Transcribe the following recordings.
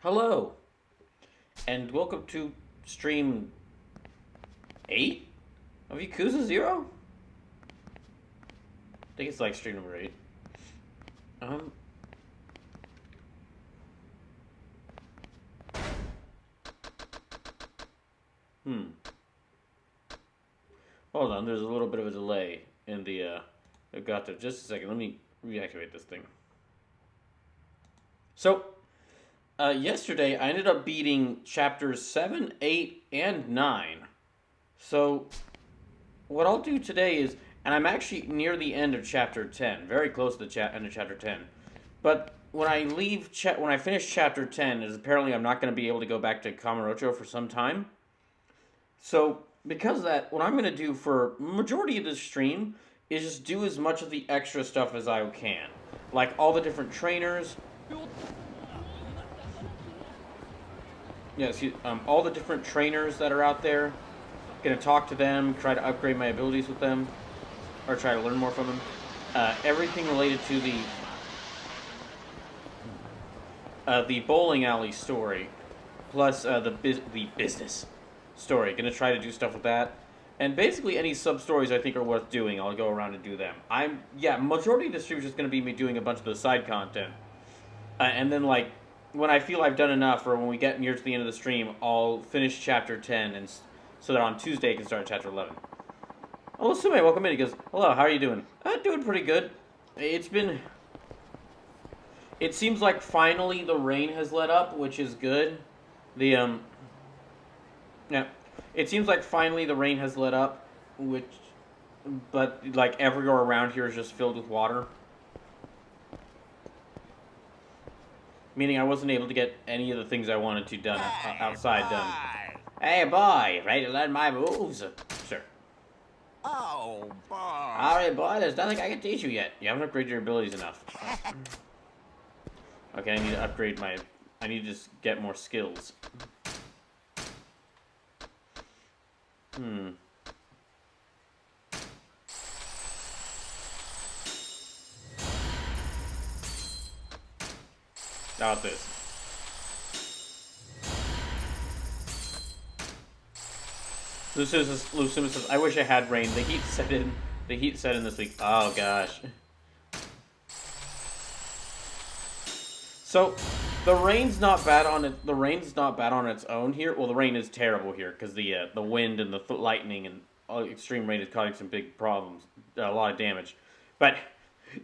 Hello, and welcome to stream 8 of Yakuza 0? I think it's like stream number 8. Um, hmm. Hold on, there's a little bit of a delay in the, it got there. Just a second, let me reactivate this thing. So, yesterday I ended up beating chapters 7, 8, and 9. So, what I'll do today is, and I'm actually near the end of chapter 10, very close to the end of chapter 10. But when I when I finish chapter 10, is apparently I'm not going to be able to go back to Kamurocho for some time. So because of that, what I'm going to do for majority of this stream is just do as much of the extra stuff as I can, like all the different trainers. Yes, all the different trainers that are out there. Gonna talk to them, try to upgrade my abilities with them, or try to learn more from them. Everything related to the bowling alley story, plus the business story. Gonna try to do stuff with that, and basically any sub stories I think are worth doing, I'll go around and do them. Majority of the stream is just gonna be me doing a bunch of the side content, and then like when I feel I've done enough, or when we get near to the end of the stream, I'll finish chapter 10 and. So that on Tuesday I can start chapter 11. Oh, Sume, welcome in. He goes, hello, how are you doing? Doing pretty good. It seems like finally the rain has let up, which is good. Yeah. It seems like finally the rain has let up, but like everywhere around here is just filled with water. Meaning I wasn't able to get any of the things I wanted to done outside done. Hey, boy, ready to learn my moves? Sure. Oh, boy. Alright, boy, there's nothing I can teach you yet. You haven't upgraded your abilities enough. Okay, I need to upgrade my... I need to just get more skills. How about this? Lucima says, I wish I had rain. The heat set in this week. Oh gosh. So the rain's not bad on its own here. Well, the rain is terrible here because the wind and the lightning and extreme rain is causing some big problems, a lot of damage. But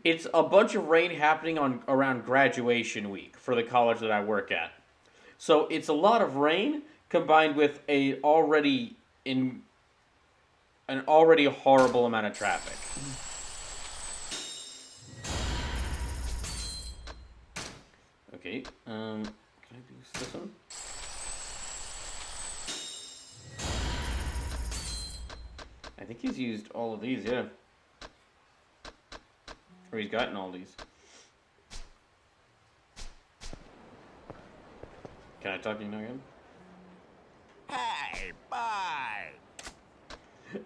it's a bunch of rain happening around graduation week for the college that I work at. So it's a lot of rain combined with an already horrible amount of traffic. Okay, can I use this one? I think he's used all of these, yeah. Or he's gotten all these. Can I talk to you now again? Hey, boy.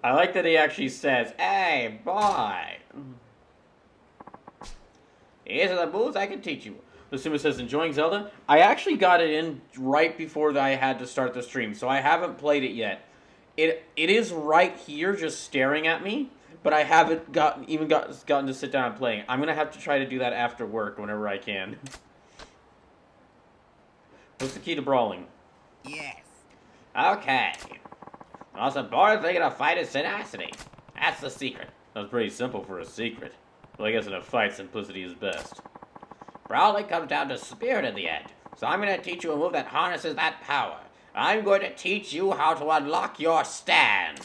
I like that he actually says, hey, boy. Here's the moves I can teach you. Lucima says, enjoying Zelda? I actually got it in right before I had to start the stream, so I haven't played it yet. It is right here just staring at me, but I haven't gotten to sit down and play. I'm going to have to try to do that after work whenever I can. What's the key to brawling? Yes. Okay. The most important thing in a fight is tenacity. That's the secret. That's pretty simple for a secret. Well, I guess in a fight, simplicity is best. Brawling comes down to spirit in the end. So I'm going to teach you a move that harnesses that power. I'm going to teach you how to unlock your stand.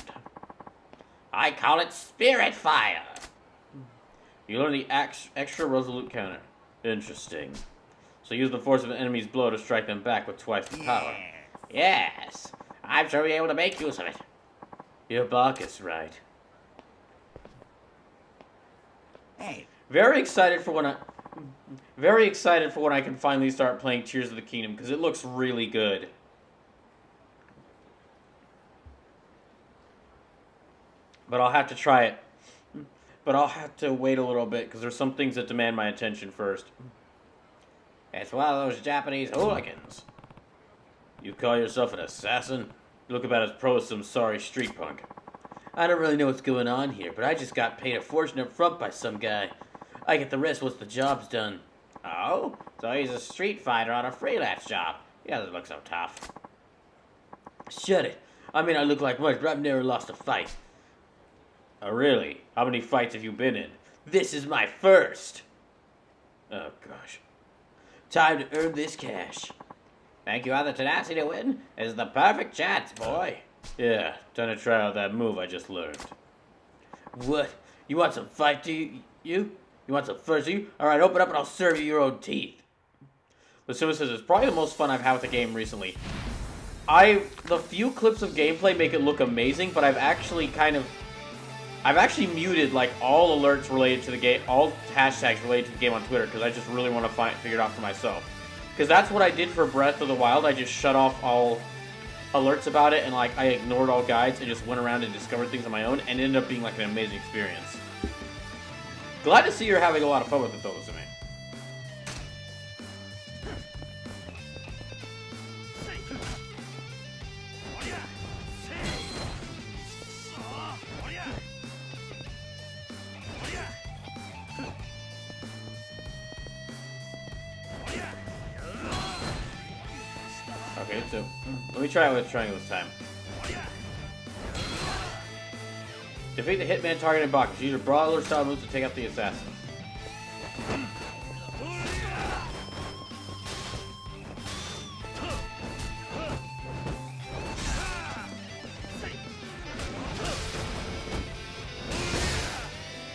I call it Spirit Fire. You learn the extra resolute counter. Interesting. So use the force of an enemy's blow to strike them back with twice the power. Yes. I'm sure we'll be able to make use of it. Your Bacchus, right? Hey. Very excited for when I can finally start playing Tears of the Kingdom, because it looks really good. But I'll have to try it. But I'll have to wait a little bit, because there's some things that demand my attention first. It's one of those Japanese hooligans. You call yourself an assassin? You look about as pro as some sorry street punk. I don't really know what's going on here, but I just got paid a fortune up front by some guy. I get the rest once the job's done. Oh? So he's a street fighter on a freelance job. He doesn't look so tough. Shut it. I mean, I look like much, but I've never lost a fight. Oh, really? How many fights have you been in? This is my first. Oh, gosh. Time to earn this cash. Think you have the tenacity to win? This is the perfect chance, boy. Yeah, time to try out that move I just learned. What? You want some fight, do you? You want some first, do you? Alright, open up and I'll serve you your own teeth. The Simba says it's probably the most fun I've had with the game recently. The few clips of gameplay make it look amazing, but I've actually muted like all alerts related to the game, all hashtags related to the game on Twitter, because I just really want to figure it out for myself. Because that's what I did for Breath of the Wild. I just shut off all alerts about it, and like I ignored all guides and just went around and discovered things on my own, and it ended up being like an amazing experience. Glad to see you're having a lot of fun with it, though, Lizzie. Okay, so let me try it with triangle this time. Defeat the hitman targeting boxers. Use your brawler style moves to take out the assassin.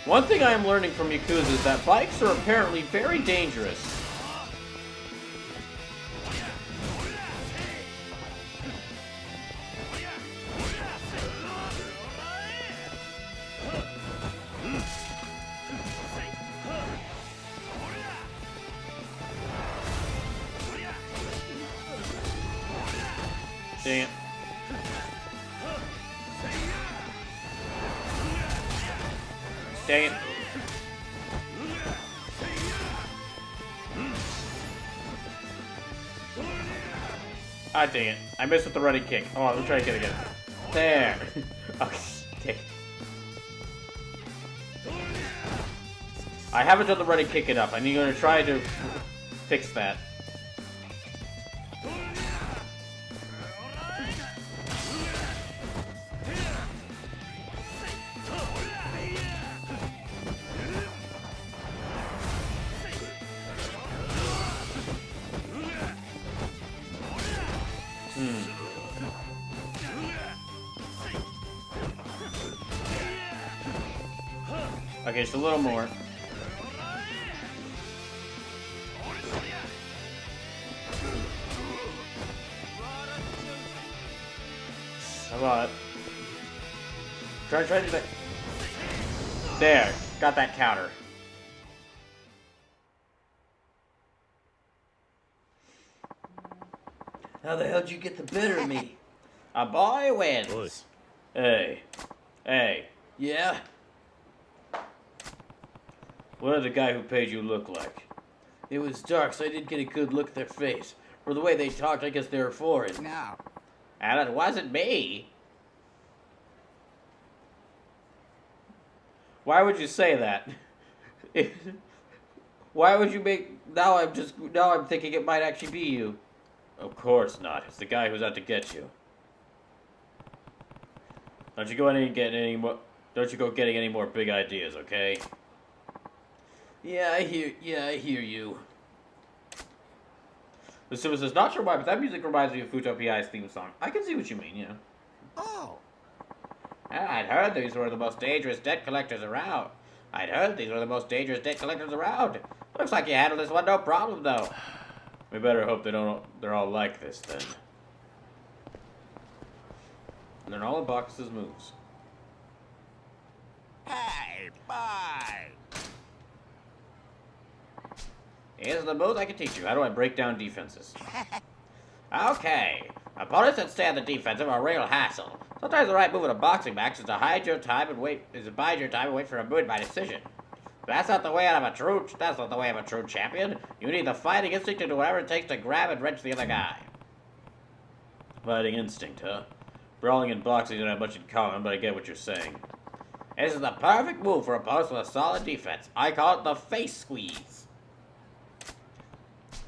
One thing I am learning from Yakuza is that bikes are apparently very dangerous. Dang it. Dang it. Ah, dang it. I missed with the running kick. Oh, let me try to get it again. There. Oh, dang it. I haven't done the running kick enough. I'm going to try to fix that. Okay, just a little more. How about... Try to do that. There. Got that counter. How the hell did you get the better of me? A boy wins. Hey. Hey. Yeah? What did the guy who paid you look like? It was dark, so I didn't get a good look at their face. For the way they talked, I guess they were foreign. No. And it wasn't me. Why would you say that? Why would you make... Now I'm thinking it might actually be you. Of course not. It's the guy who's out to get you. Don't you go getting any more big ideas, okay? Yeah, I hear you. The Simba says, not sure why, but that music reminds me of Futopiai's theme song. I can see what you mean, yeah. Oh. I'd heard these were the most dangerous debt collectors around. Looks like you handled this one no problem, though. We better hope they're all like this, then. Learn all of Bacchus' moves. Hey, bye. Here's the moves I can teach you. How do I break down defenses? Okay. Opponents that stay on the defensive are a real hassle. Sometimes the right move in a boxing match is to bide your time and wait for a move by decision. But that's not the way of a true champion. You need the fighting instinct to do whatever it takes to grab and wrench the other guy. Fighting instinct, huh? Brawling and boxing don't have much in common, but I get what you're saying. This is the perfect move for a opponent with a solid defense. I call it the face squeeze.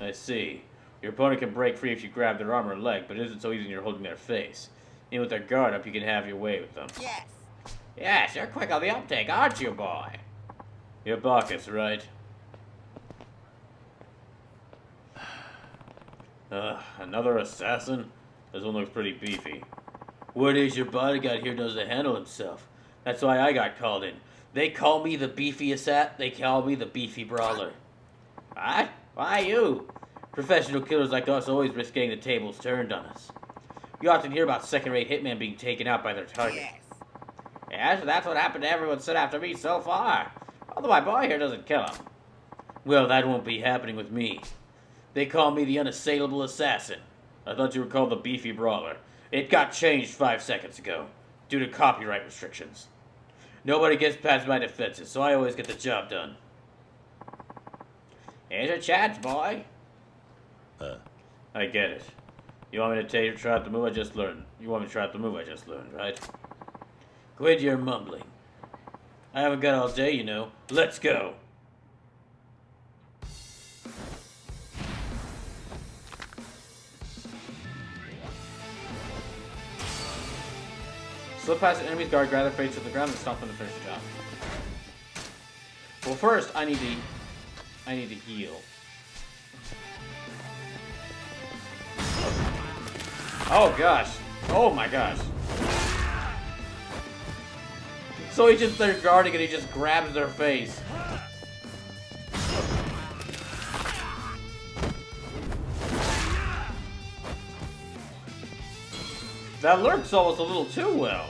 I see. Your opponent can break free if you grab their arm or leg, but it isn't so easy when you're holding their face. Even with their guard up, you can have your way with them. Yes. Yes, you're quick on the uptake, aren't you, boy? You're Bacchus, right? Another assassin? This one looks pretty beefy. What is your bodyguard here knows to handle himself. That's why I got called in. They call me the beefy assassin. They call me the beefy brawler. What? Why you? Professional killers like us always risk getting the tables turned on us. You often hear about second-rate hitmen being taken out by their target. Yes. Yes, that's what happened to everyone sent after me so far. Although my boy here doesn't kill him. Well, that won't be happening with me. They call me the unassailable assassin. I thought you were called the beefy brawler. It got changed 5 seconds ago, due to copyright restrictions. Nobody gets past my defenses, so I always get the job done. Here's your chance, boy. I get it. You want me to try out the move I just learned? Right? Quit your mumbling. I haven't got all day, you know. Let's go. Slip past an enemy's guard, grab their face to the ground, and stomp them to finish the job. Well, first, I need to heal. Oh gosh. Oh my gosh. So he just, they're guarding and he just grabs their face. That lurks almost a little too well.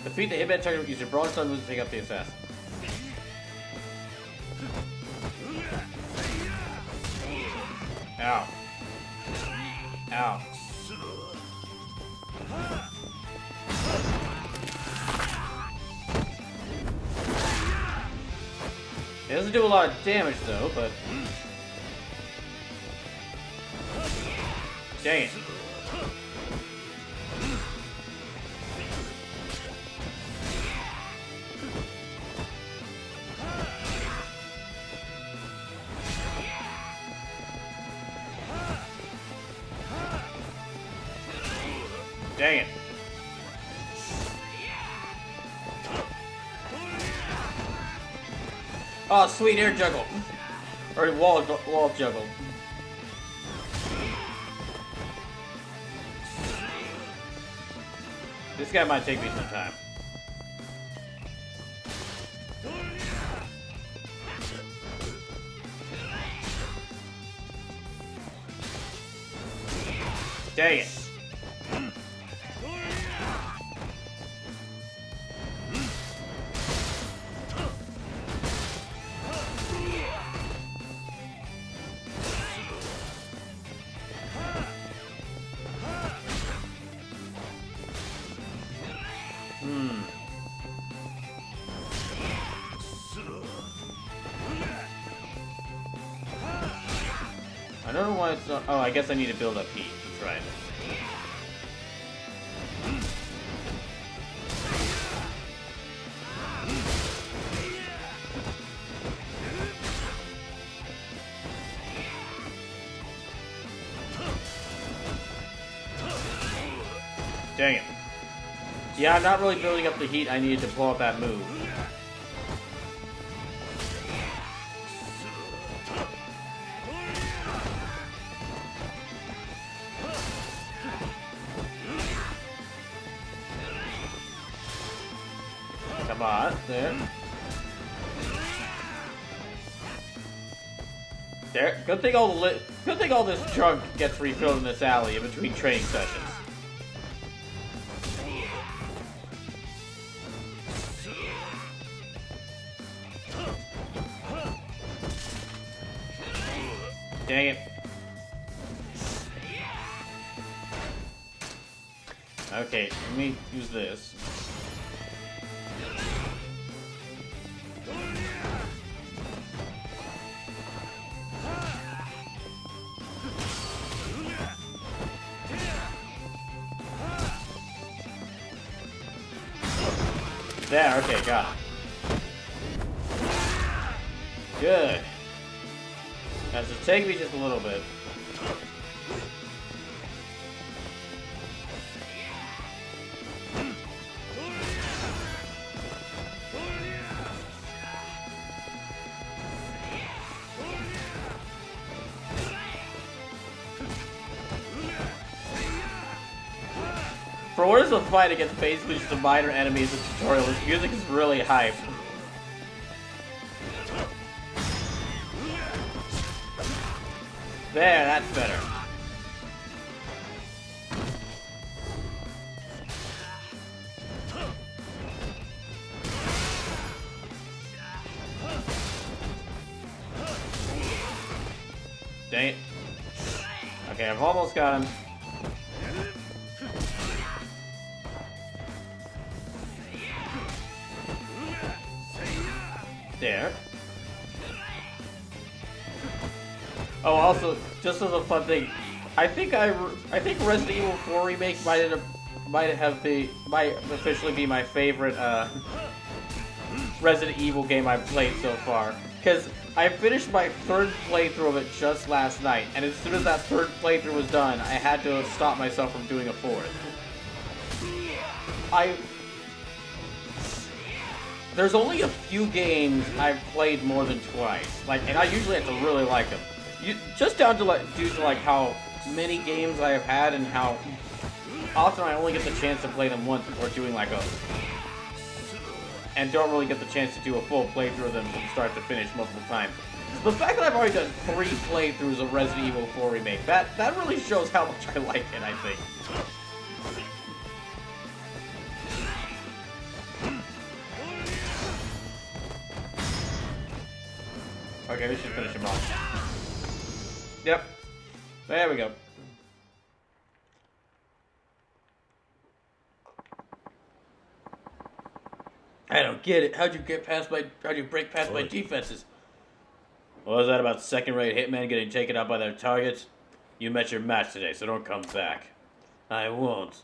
Defeat the hitman target, use your bronze stun moves to take out the assassin. Ow. Ow. It doesn't do a lot of damage though, but... Dang it. Dang it. Oh, sweet air juggle. Or wall juggle. This guy might take me some time. Dang it. I don't know why it's not... Oh, I guess I need to build up heat. That's right. Dang it. Yeah, I'm not really building up the heat I needed to pull out that move. Come on, there. There. Good thing all this junk gets refilled in this alley in between training sessions. Dang it. Okay, let me use this. There, okay, got it. Good. Now, so take me just a little bit. For what is a fight against basically just a minor enemy as a tutorial, this music is really hype. There, that's better. Dang it. Okay, I've almost got him. There. Oh, also, just as a fun thing, I think Resident Evil 4 Remake might officially be my favorite Resident Evil game I've played so far. Because I finished my third playthrough of it just last night, and as soon as that third playthrough was done, I had to stop myself from doing a fourth. There's only a few games I've played more than twice, and I usually have to really like them. Just due to how many games I have had and how often I only get the chance to play them once before doing and don't really get the chance to do a full playthrough of them from start to finish multiple times. The fact that I've already done 3 playthroughs of Resident Evil 4 Remake, that really shows how much I like it, I think. Okay, we should finish him off. Yep. There we go. I don't get it. How'd you break past my defenses? What was that about second-rate hitmen getting taken out by their targets? You met your match today, so don't come back. I won't.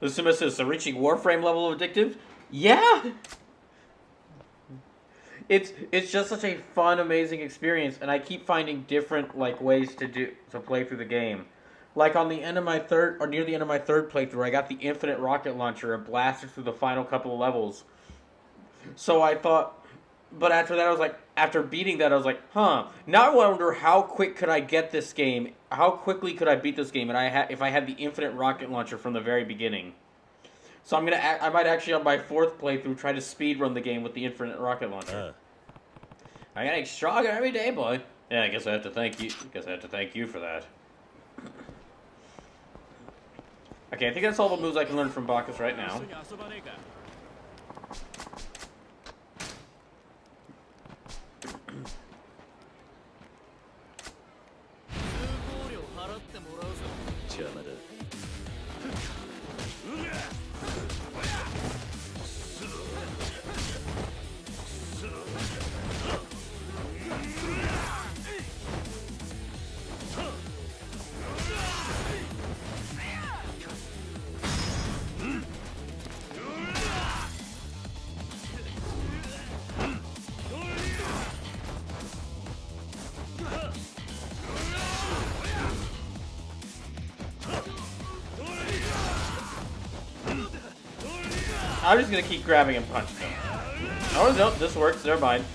Listen, is reaching Warframe level of addictive? Yeah! It's just such a fun, amazing experience, and I keep finding different ways to play through the game. Like on the end of my near the end of my third playthrough, I got the infinite rocket launcher and blasted through the final couple of levels. So I thought, but after that, after beating that, I was like, huh. Now I wonder how quick could I get this game? How quickly could I beat this game? And if I had the infinite rocket launcher from the very beginning. So I might actually on my fourth playthrough try to speedrun the game with the infinite rocket launcher. I'm getting stronger every day, boy. Yeah, I guess I have to thank you for that. Okay, I think that's all the moves I can learn from Bacchus right now. I'm just gonna keep grabbing and punching them. Oh no, this works. Never mind.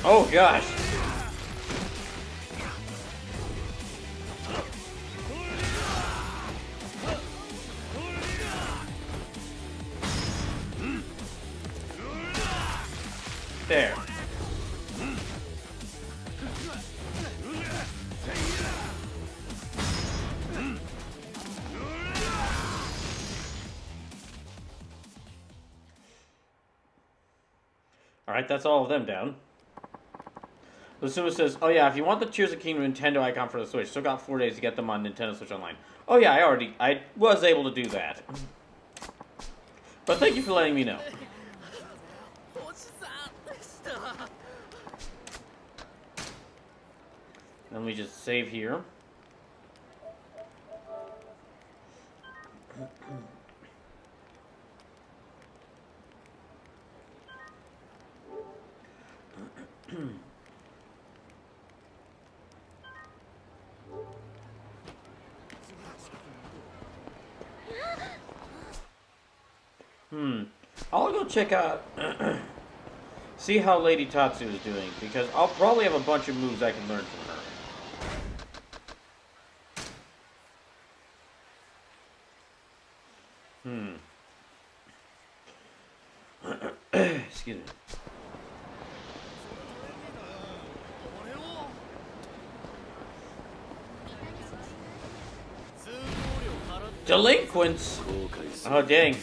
Oh gosh. There. Alright, that's all of them down. Lasuма says, oh yeah, if you want the Tears of Kingdom Nintendo icon for the Switch, still got 4 days to get them on Nintendo Switch Online. Oh yeah, I was able to do that. But thank you for letting me know. Let me just save here. I'll go check out, see how Lady Tatsu is doing, because I'll probably have a bunch of moves I can learn from her. Excuse me. Delinquents? Oh, dang.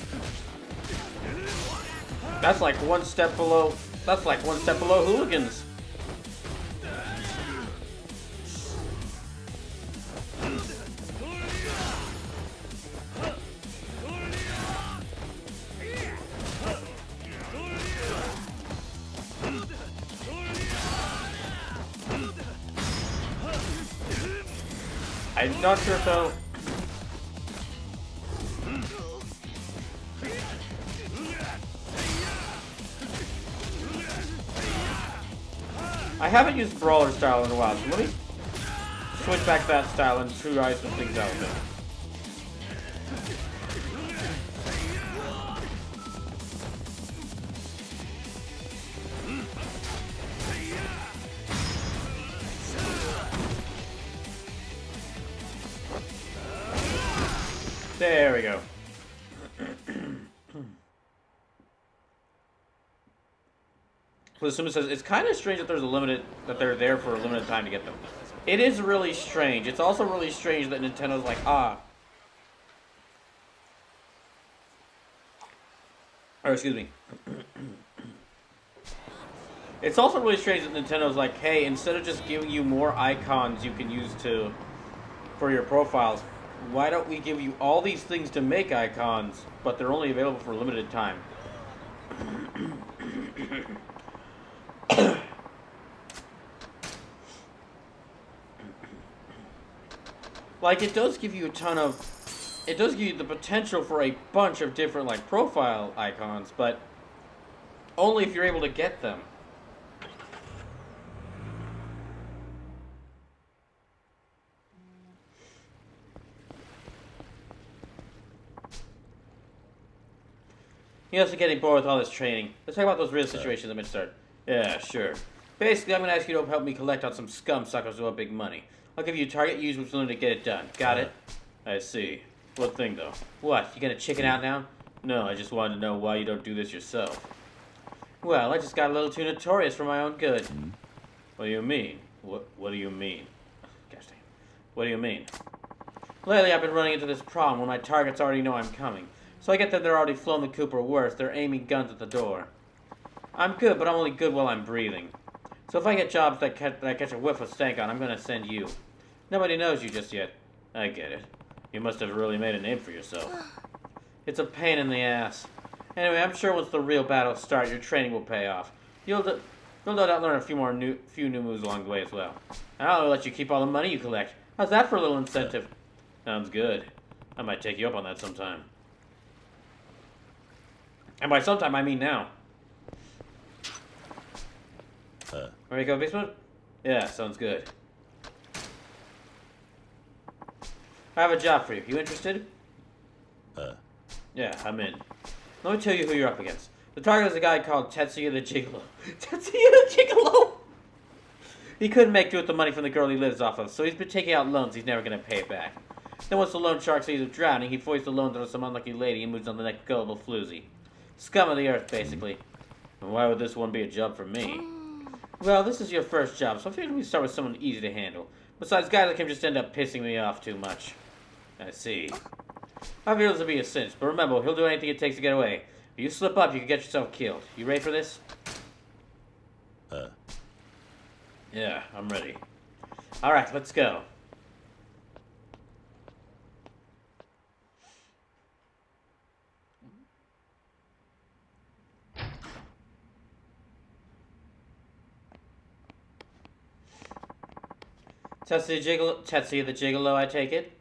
That's like one step below hooligans. I'm not sure if they'll... I haven't used Brawler style in a while, so let me switch back to that style and try some things out with it. There we go. Lasuма says it's kind of strange that they're there for a limited time to get them. It is really strange. It's also really strange that Nintendo's like, or excuse me. It's also really strange that Nintendo's like, hey, instead of just giving you more icons you can use for your profiles, why don't we give you all these things to make icons, but they're only available for a limited time? Like, it does give you the potential for a bunch of different, like, profile icons, but only if you're able to get them. You're also getting bored with all this training. Let's talk about those real situations at mid-start. Yeah, sure. Basically, I'm going to ask you to help me collect on some scum suckers who want big money. I'll give you a target, use which one to get it done. Got it? I see. What thing, though? What, you gonna chicken out now? No, I just wanted to know why you don't do this yourself. Well, I just got a little too notorious for my own good. What do you mean? What do you mean? Gosh dang. What do you mean? Lately, I've been running into this problem when my targets already know I'm coming. So I get that they're already flown the coop or worse, they're aiming guns at the door. I'm good, but I'm only good while I'm breathing. So if I get jobs that I catch a whiff of stank on, I'm gonna send you. Nobody knows you just yet. I get it. You must have really made a name for yourself. It's a pain in the ass. Anyway, I'm sure once the real battles start, your training will pay off. You'll no doubt learn a few new moves along the way as well. And I'll let you keep all the money you collect. How's that for a little incentive? Sounds good. I might take you up on that sometime. And by sometime, I mean now. Ready to go beast mode? Yeah, sounds good. I have a job for you. You interested? Yeah, I'm in. Let me tell you who you're up against. The target is a guy called Tetsuya the Gigolo. Tetsuya the Gigolo! He couldn't make do with the money from the girl he lives off of, so he's been taking out loans he's never going to pay it back. Then once the loan shark sees him drowning, he foists the loans on some unlucky lady and moves on the next gullible floozy. Scum of the earth, basically. And why would this one be a job for me? Well, this is your first job, so I figured we'd start with someone easy to handle. Besides, guys like him just end up pissing me off too much. I see. I feel this will be a cinch, but remember, he'll do anything it takes to get away. If you slip up, you can get yourself killed. You ready for this? Yeah, I'm ready. Alright, let's go. Tetsuya the Gigolo, I take it?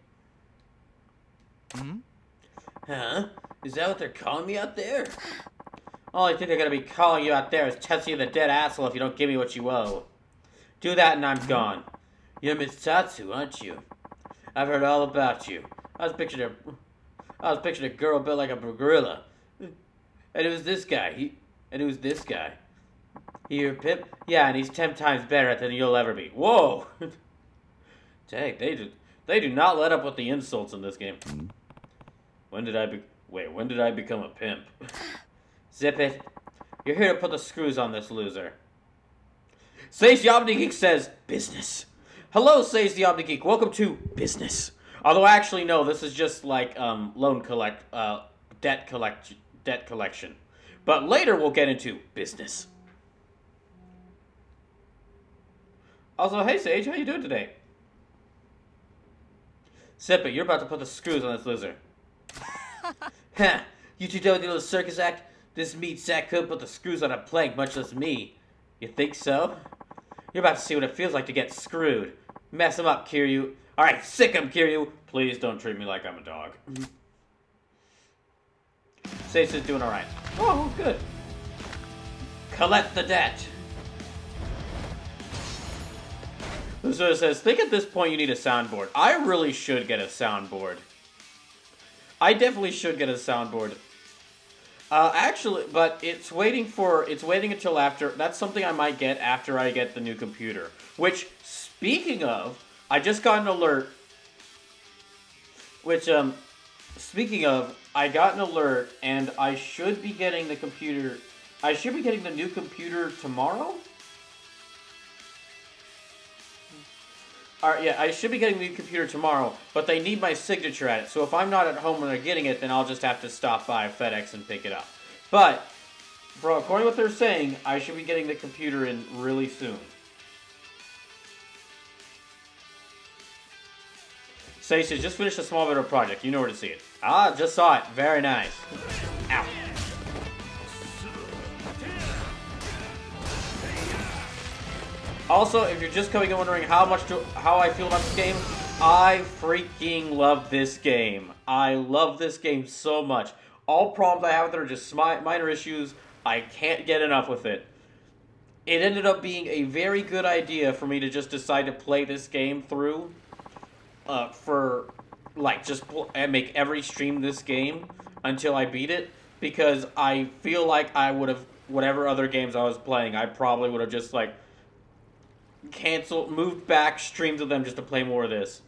Hmm? Huh? Is that what they're calling me out there? Only thing they're gonna be calling you out there is Tetsuya the dead asshole if you don't give me what you owe. Do that and I'm gone. You're Miss Tatsu, aren't you? I've heard all about you. I was picturing a girl built like a gorilla. And it was this guy. He your pimp? Yeah, and he's 10 times better than you'll ever be. Whoa! Dang, they do not let up with the insults in this game. When did I become a pimp? Zip it. You're here to put the screws on this loser. Sage the Omnigeek says, business. Hello, Sage the Omnigeek. Welcome to business. Although, actually, no, this is just like, debt collection. But later we'll get into business. Also, hey, Sage, how you doing today? Sip it, you're about to put the screws on this loser. Ha! You two don't do a circus act? This meat sack could put the screws on a plank, much less me. You think so? You're about to see what it feels like to get screwed. Mess him up, Kiryu. Alright, sick him, Kiryu. Please don't treat me like I'm a dog. Sage is doing alright. Oh, good. Collect the debt. So it says, think at this point you need a soundboard. I really should get a soundboard. I definitely should get a soundboard. Actually, but it's waiting until after. That's something I might get after I get the new computer. Which, speaking of, I just got an alert. Speaking of, I got an alert, and I should be getting the computer. I should be getting the new computer tomorrow? Alright, yeah, I should be getting the new computer tomorrow, but they need my signature at it, so if I'm not at home when they're getting it, then I'll just have to stop by FedEx and pick it up. But, according to what they're saying, I should be getting the computer in really soon. Stacey, just finished a small bit of a project. You know where to see it. Ah, just saw it. Very nice. Ow. Also, if you're just coming and wondering how I feel about this game, I freaking love this game. I love this game so much. All problems I have with it are just minor issues. I can't get enough with it. It ended up being a very good idea for me to just decide to play this game through. And make every stream this game until I beat it. Because I feel like I would have, whatever other games I was playing, I probably would have just, like, moved back, streamed to them just to play more of this.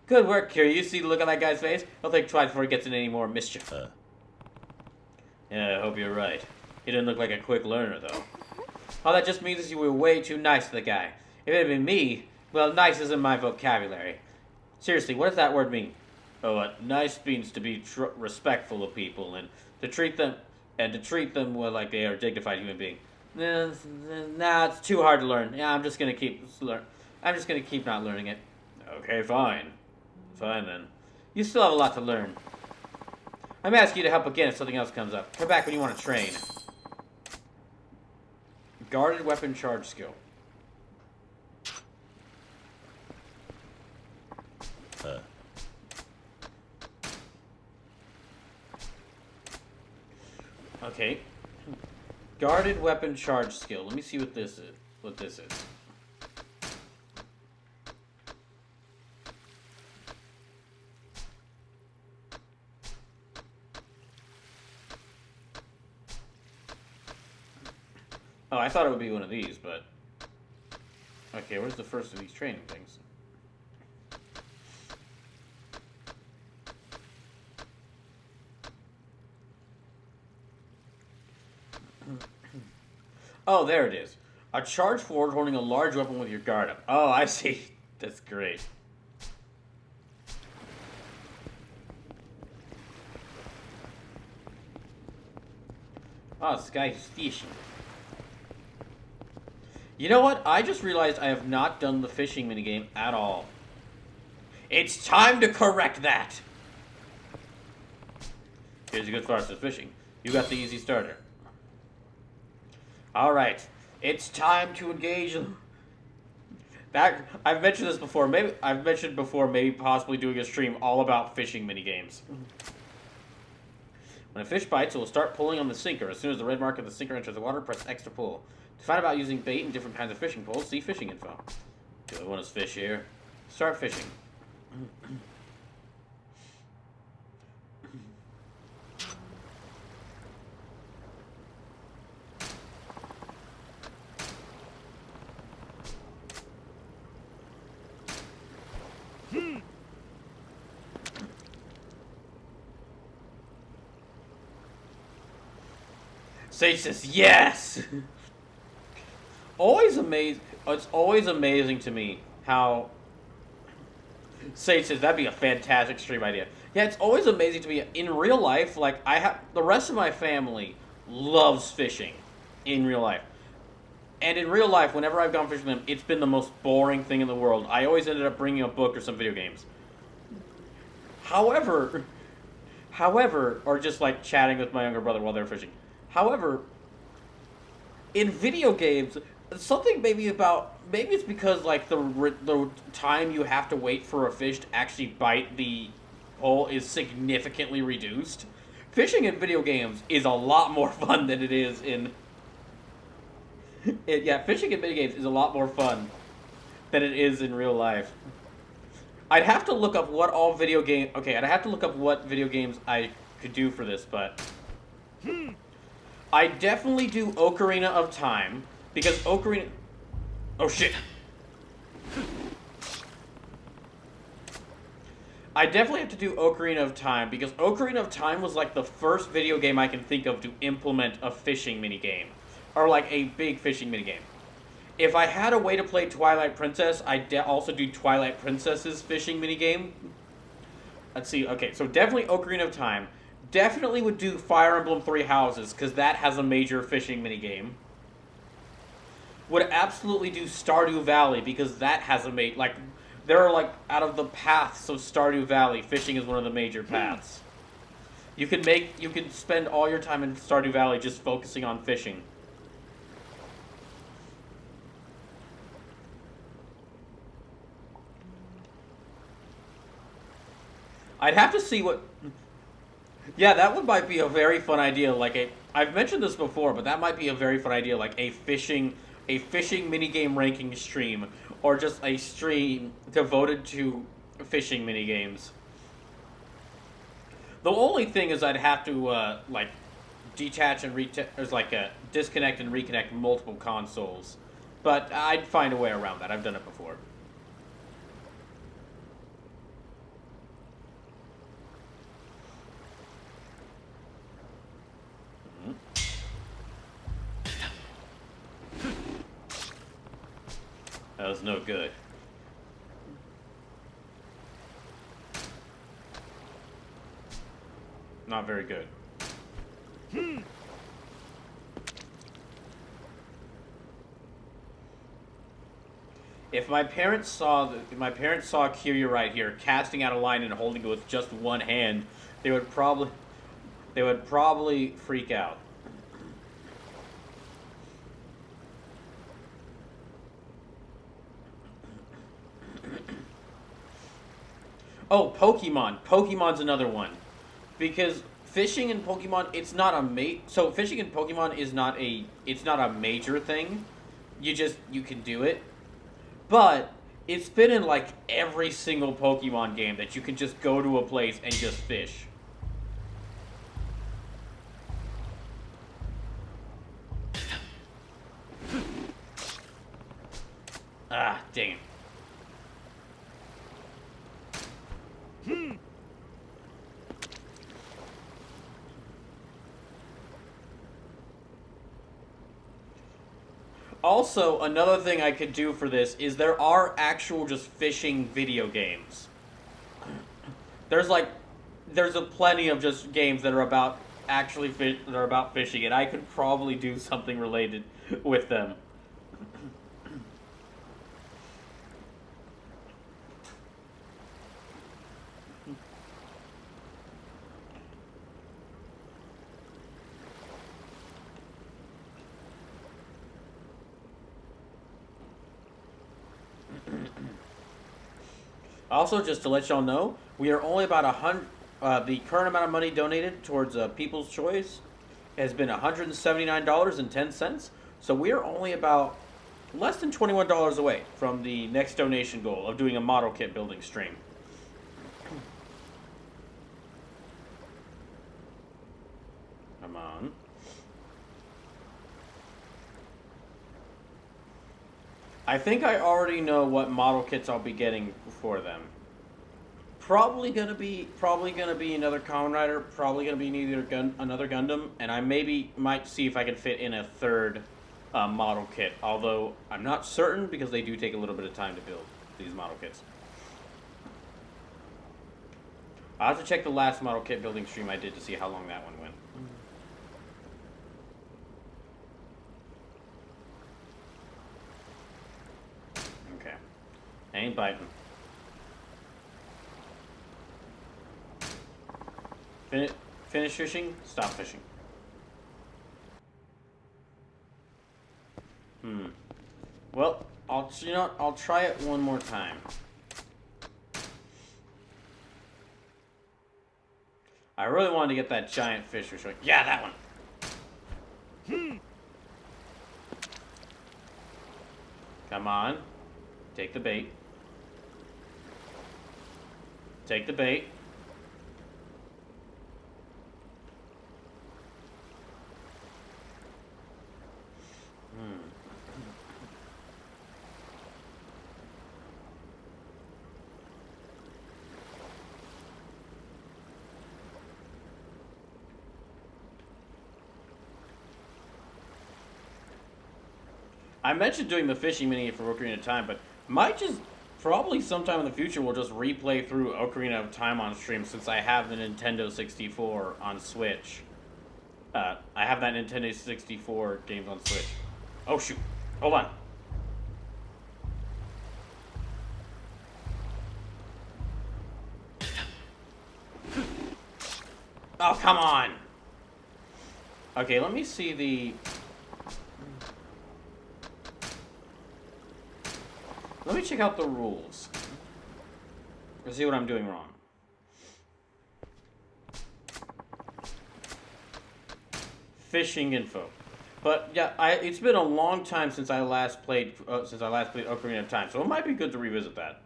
Good work, Kira. You see the look on that guy's face? He'll think twice before he gets in any more mischief. Yeah, I hope you're right. He didn't look like a quick learner, though. All that just means is you were way too nice to the guy. If it had been me, well, nice isn't my vocabulary. Seriously, what does that word mean? Oh, nice means to be respectful of people and to treat them well like they are a dignified human being. Nah, it's too hard to learn. Yeah, I'm just gonna keep not learning it. Okay, fine. Fine then. You still have a lot to learn. I'm asking you to help again if something else comes up. Come back when you want to train. Guarded weapon charge skill. Okay. Guarded weapon charge skill. Let me see what this is. Oh, I thought it would be one of these, but... Okay, where's the first of these training things? Oh, there it is. A charge forward holding a large weapon with your guard up. Oh, I see. That's great. Oh, this guy's fishing. You know what? I just realized I have not done the fishing minigame at all. It's time to correct that! Here's a good start to fishing. You got the easy starter. Alright. It's time to engage... That, I've mentioned this before. Maybe possibly doing a stream all about fishing minigames. When a fish bites, it will start pulling on the sinker. As soon as the red mark of the sinker enters the water, press X to pull. To find out about using bait and different kinds of fishing poles, see fishing info. Do I want to fish here? Start fishing. Sage says, yes! It's always amazing to me how... Sage says, that'd be a fantastic stream idea. Yeah, it's always amazing to me. In real life, like, the rest of my family loves fishing. In real life. And in real life, whenever I've gone fishing with them, it's been the most boring thing in the world. I always ended up bringing a book or some video games. However, or just, like, chatting with my younger brother while they're fishing. However, in video games, something maybe it's because like the time you have to wait for a fish to actually bite the hole is significantly reduced. Fishing in video games is a lot more fun than it is in... fishing in video games is a lot more fun than it is in real life. I'd have to look up what all video game... Okay, I'd have to look up what video games I could do for this, but... I definitely do Ocarina of Time, because Ocarina... Oh, shit. I definitely have to do Ocarina of Time, because Ocarina of Time was, like, the first video game I can think of to implement a fishing minigame. Or, like, a big fishing minigame. If I had a way to play Twilight Princess, I'd also do Twilight Princess's fishing minigame. Let's see, okay, so definitely Ocarina of Time. Definitely would do Fire Emblem Three Houses, because that has a major fishing minigame. Would absolutely do Stardew Valley, because that has a there are, like, out of the paths of Stardew Valley, fishing is one of the major paths. You can spend all your time in Stardew Valley just focusing on fishing. I'd have to see what... Yeah, that might be a very fun idea. I've mentioned this before, but that might be a very fun idea. Like a fishing minigame ranking stream, or just a stream devoted to fishing minigames. The only thing is, I'd have to detach and disconnect and reconnect multiple consoles, but I'd find a way around that. I've done it before. That was no good. Not very good. If my parents saw Kiryu right here casting out a line and holding it with just one hand, they would probably freak out. Oh, Pokemon. Pokemon's another one. Because fishing in Pokemon, it's not a fishing in Pokemon is not a major thing. You can do it. But it's been in like every single Pokemon game that you can just go to a place and just fish. Ah, dang it. Also, another thing I could do for this is there are actual just fishing video games. There's a plenty of just games that are about fishing, and I could probably do something related with them. Also, just to let y'all know, we are only about 100. The current amount of money donated towards People's Choice has been $179.10. So we are only about less than $21 away from the next donation goal of doing a model kit building stream. Come on. I think I already know what model kits I'll be getting for them. Probably gonna be another Kamen Rider. Probably gonna be another Gundam, and I might see if I can fit in a third model kit. Although I'm not certain because they do take a little bit of time to build these model kits. I'll have to check the last model kit building stream I did to see how long that one went. Okay. Ain't biting. Finish fishing, stop fishing. Well, I'll try it one more time. I really wanted to get that giant fish. Yeah, that one. Come on. Take the bait. Take the bait. I mentioned doing the fishing mini for Ocarina of Time, but might just probably sometime in the future we'll just replay through Ocarina of Time on stream since I have the Nintendo 64 on Switch. I have that Nintendo 64 games on Switch. Oh shoot! Hold on. Oh come on! Okay, let me see the. Let me check out the rules. Let's see what I'm doing wrong. Fishing info. But yeah, it's been a long time since I last played Ocarina of Time, so it might be good to revisit that.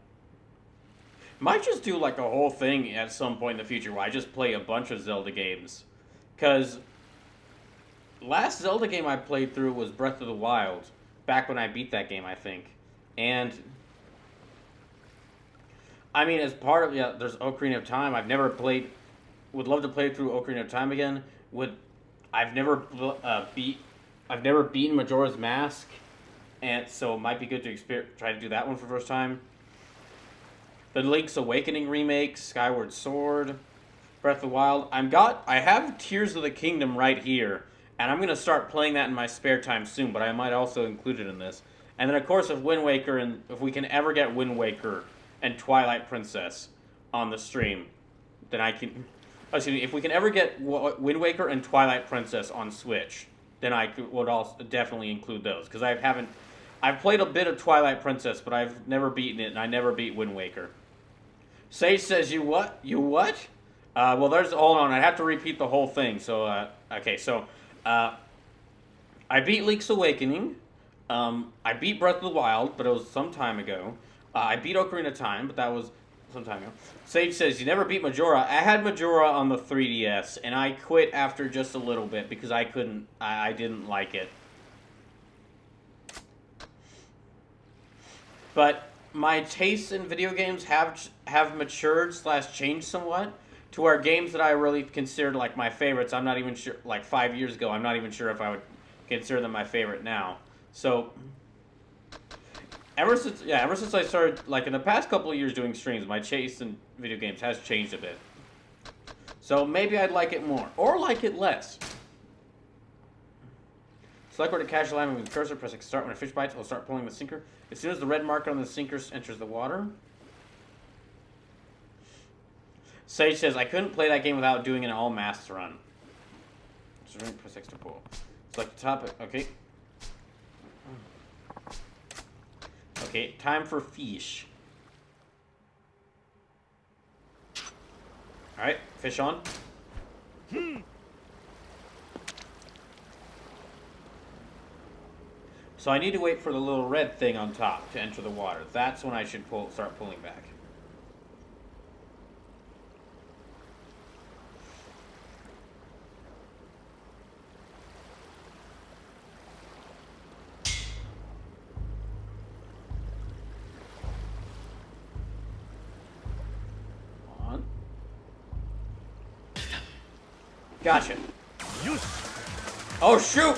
Might just do like a whole thing at some point in the future where I just play a bunch of Zelda games. Cause last Zelda game I played through was Breath of the Wild, back when I beat that game, I think. And I mean, as part of there's Ocarina of Time. I've never played. Would love to play through Ocarina of Time again. I've never beaten Majora's Mask, and so it might be good to try to do that one for the first time. The Link's Awakening remake, Skyward Sword, Breath of the Wild. I have Tears of the Kingdom right here, and I'm gonna start playing that in my spare time soon. But I might also include it in this. And then of course, if Wind Waker and if we can ever get Wind Waker and Twilight Princess on the stream, then I can. Excuse me. If we can ever get Wind Waker and Twilight Princess on Switch, then I would also definitely include those because I've played a bit of Twilight Princess, but I've never beaten it, and I never beat Wind Waker. Sage says, "You what? You what?" Well, hold on. I'd have to repeat the whole thing. So, okay. So, I beat Link's Awakening. I beat Breath of the Wild, but it was some time ago. I beat Ocarina of Time, but that was some time ago. Sage says, you never beat Majora. I had Majora on the 3DS, and I quit after just a little bit because I didn't like it. But my tastes in video games have matured / changed somewhat to where games that I really considered like my favorites, I'm not even sure, like 5 years ago, I'm not even sure if I would consider them my favorite now. So, ever since I started, like in the past couple of years doing streams, my taste in video games has changed a bit. So maybe I'd like it more, or like it less. Select where to catch the line with the cursor, press start when a fish bites, it'll start pulling the sinker. As soon as the red marker on the sinker enters the water. Sage says, I couldn't play that game without doing an all masks run. Just press X to pull. Select the topic, okay. Okay, time for fish. Alright, fish on. So I need to wait for the little red thing on top to enter the water. That's when I should start pulling back. On. Gotcha. Oh, shoot!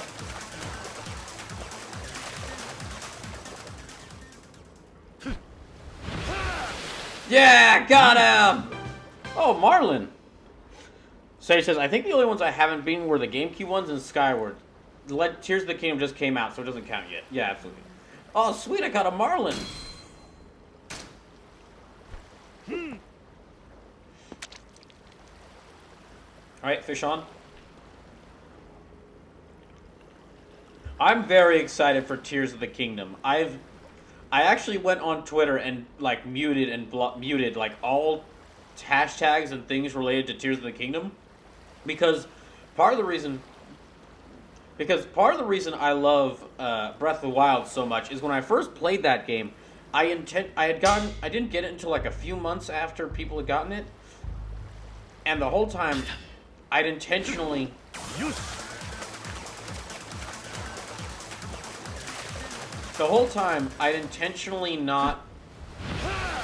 Yeah, got him! Oh, Marlin. Sage says, I think the only ones I haven't beaten were the GameCube ones and Skyward. Tears of the Kingdom just came out, so it doesn't count yet. Yeah, absolutely. Oh, sweet, I got a Marlin. Alright, fish on. I'm very excited for Tears of the Kingdom. I actually went on Twitter and like muted like all hashtags and things related to Tears of the Kingdom because part of the reason I love Breath of the Wild so much is when I first played that game, I didn't get it until like a few months after people had gotten it, and the whole time I'd intentionally not.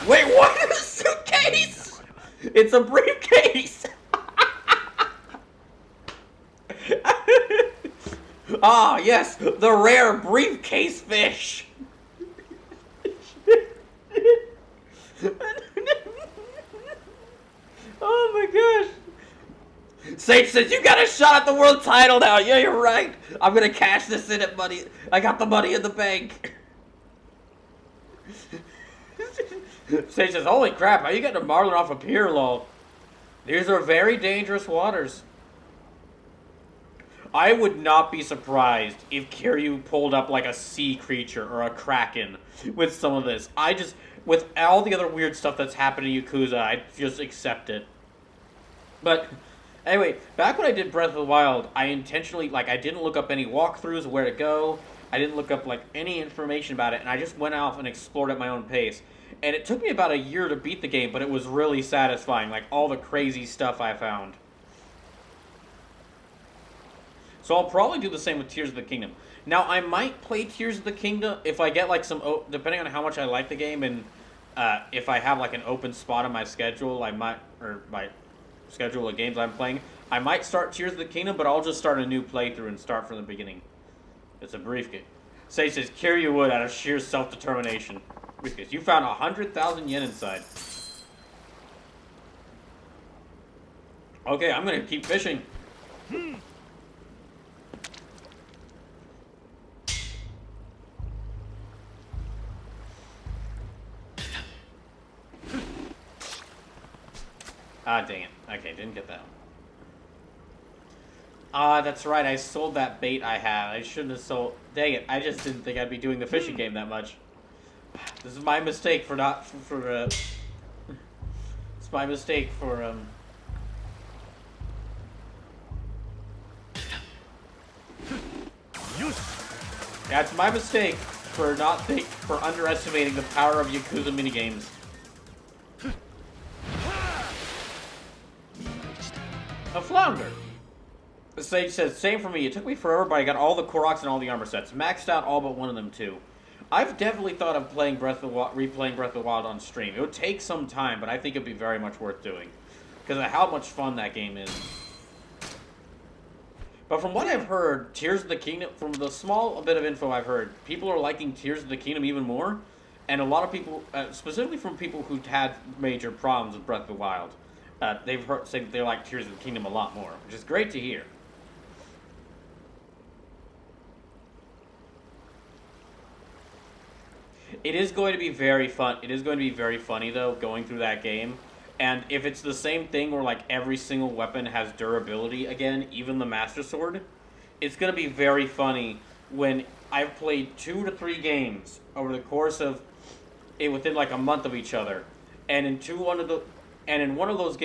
Wait, what? A suitcase? It's a briefcase. Ah, yes, the rare briefcase fish. Oh my gosh. Sage says, you got a shot at the world title now. Yeah, you're right. I'm gonna cash this in at money. I got the money in the bank. Sage says, holy crap, how you getting a Marlin off a pier, lol? These are very dangerous waters. I would not be surprised if Kiryu pulled up like a sea creature or a kraken with some of this. With all the other weird stuff that's happened in Yakuza, I just accept it. But anyway, back when I did Breath of the Wild, I intentionally, I didn't look up any walkthroughs of where to go. I didn't look up, any information about it, and I just went off and explored at my own pace. And it took me about a year to beat the game, but it was really satisfying, all the crazy stuff I found. So I'll probably do the same with Tears of the Kingdom. Now, I might play Tears of the Kingdom if I get, depending on how much I like the game, and if I have, an open spot on my schedule, my schedule of games I'm playing, I might start Tears of the Kingdom, but I'll just start a new playthrough and start from the beginning. It's a briefcase. Sage says, Kiryu would out of sheer self-determination. Briefcase. You found 100,000 yen inside. Okay, I'm gonna keep fishing. Ah, dang it. Okay, didn't get that one. Ah, that's right. I sold that bait I had. I shouldn't have sold... Dang it. I just didn't think I'd be doing the fishing game that much. This is my mistake for not... It's my mistake for, Yeah, it's my mistake for for underestimating the power of Yakuza minigames. A flounder. The Sage says, same for me. It took me forever, but I got all the Koroks and all the armor sets. Maxed out all but one of them, too. I've definitely thought of replaying Breath of the Wild on stream. It would take some time, but I think it'd be very much worth doing. Because of how much fun that game is. But from what I've heard, Tears of the Kingdom, from the small bit of info I've heard, people are liking Tears of the Kingdom even more. And a lot of people, specifically from people who've had major problems with Breath of the Wild, they've heard say that they like Tears of the Kingdom a lot more, which is great to hear. It is going to be very fun. It is going to be very funny, though, going through that game. And if it's the same thing where, every single weapon has durability again, even the Master Sword, it's going to be very funny when I've played 2 to 3 games over the course of within, a month of each other. And in And in one of those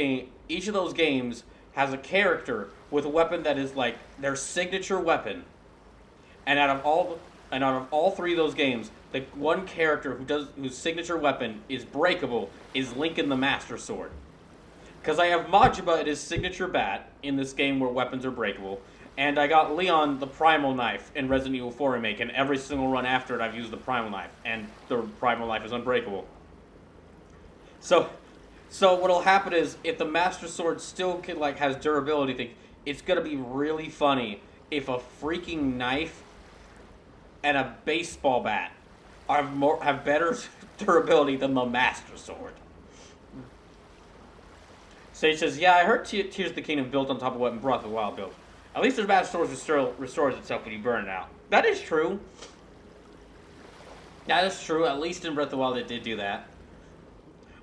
each of those games has a character with a weapon that is like their signature weapon. And out of all three of those games, the one character whose signature weapon is breakable is Lincoln the Master Sword. Because I have Majima at his signature bat in this game where weapons are breakable, and I got Leon the Primal Knife in Resident Evil 4 Remake, and every single run after it I've used the Primal Knife, and the Primal Knife is unbreakable. So what'll happen is, if the Master Sword still has durability, it's gonna be really funny if a freaking knife and a baseball bat have better durability than the Master Sword. Sage says, yeah, I heard Tears of the Kingdom built on top of what Breath of the Wild built. At least their Master Sword restores itself when you burn it out. That is true. That is true. At least in Breath of the Wild it did do that.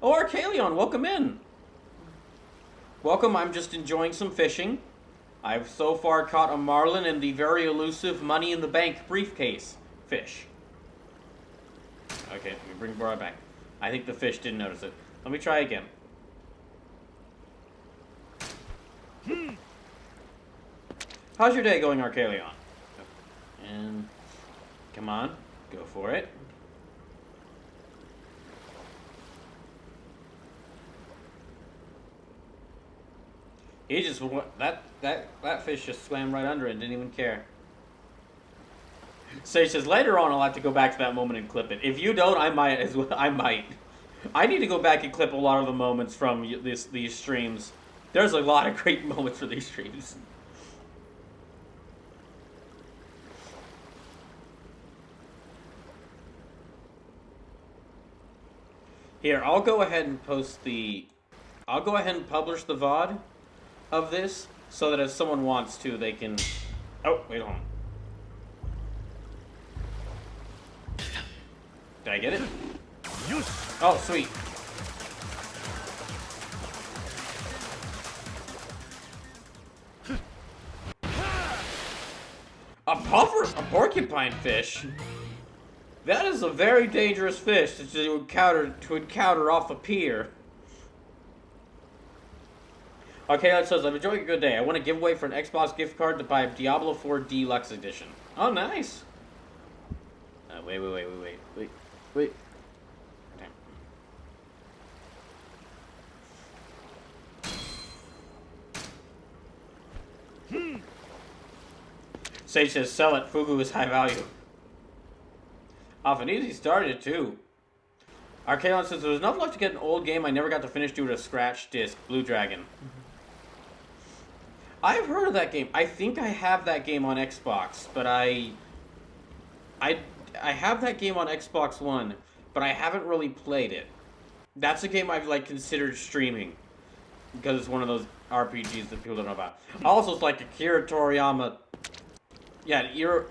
Oh, Arcalion, welcome in. Welcome, I'm just enjoying some fishing. I've so far caught a marlin and the very elusive Money in the Bank briefcase fish. Okay, let me bring Bora back. I think the fish didn't notice it. Let me try again. How's your day going, Arcalion? And come on, go for it. He just that fish just swam right under it and didn't even care. Sage says later on I'll have to go back to that moment and clip it. If you don't, I might as well. I might. I need to go back and clip a lot of the moments from these streams. There's a lot of great moments for these streams. Here, I'll go ahead and publish the VOD of this, so that if someone wants to, they can... Oh, wait, hold on. Did I get it? Oh, sweet. A puffer? A porcupine fish? That is a very dangerous fish to encounter off a pier. Okay, that says, I'm enjoying a good day. I want to give away for an Xbox gift card to buy Diablo 4 Deluxe Edition. Oh, nice. Wait. Okay. Sage says, sell it. Fugu is high value. Off an easy started, too. Arcalion says, there's enough left to get an old game I never got to finish due to a scratch disc. Blue Dragon. I've heard of that game. I think I have that game on Xbox, but I have that game on Xbox One, but I haven't really played it. That's a game I've considered streaming, because it's one of those RPGs that people don't know about. Also, it's like Akira Toriyama. Yeah,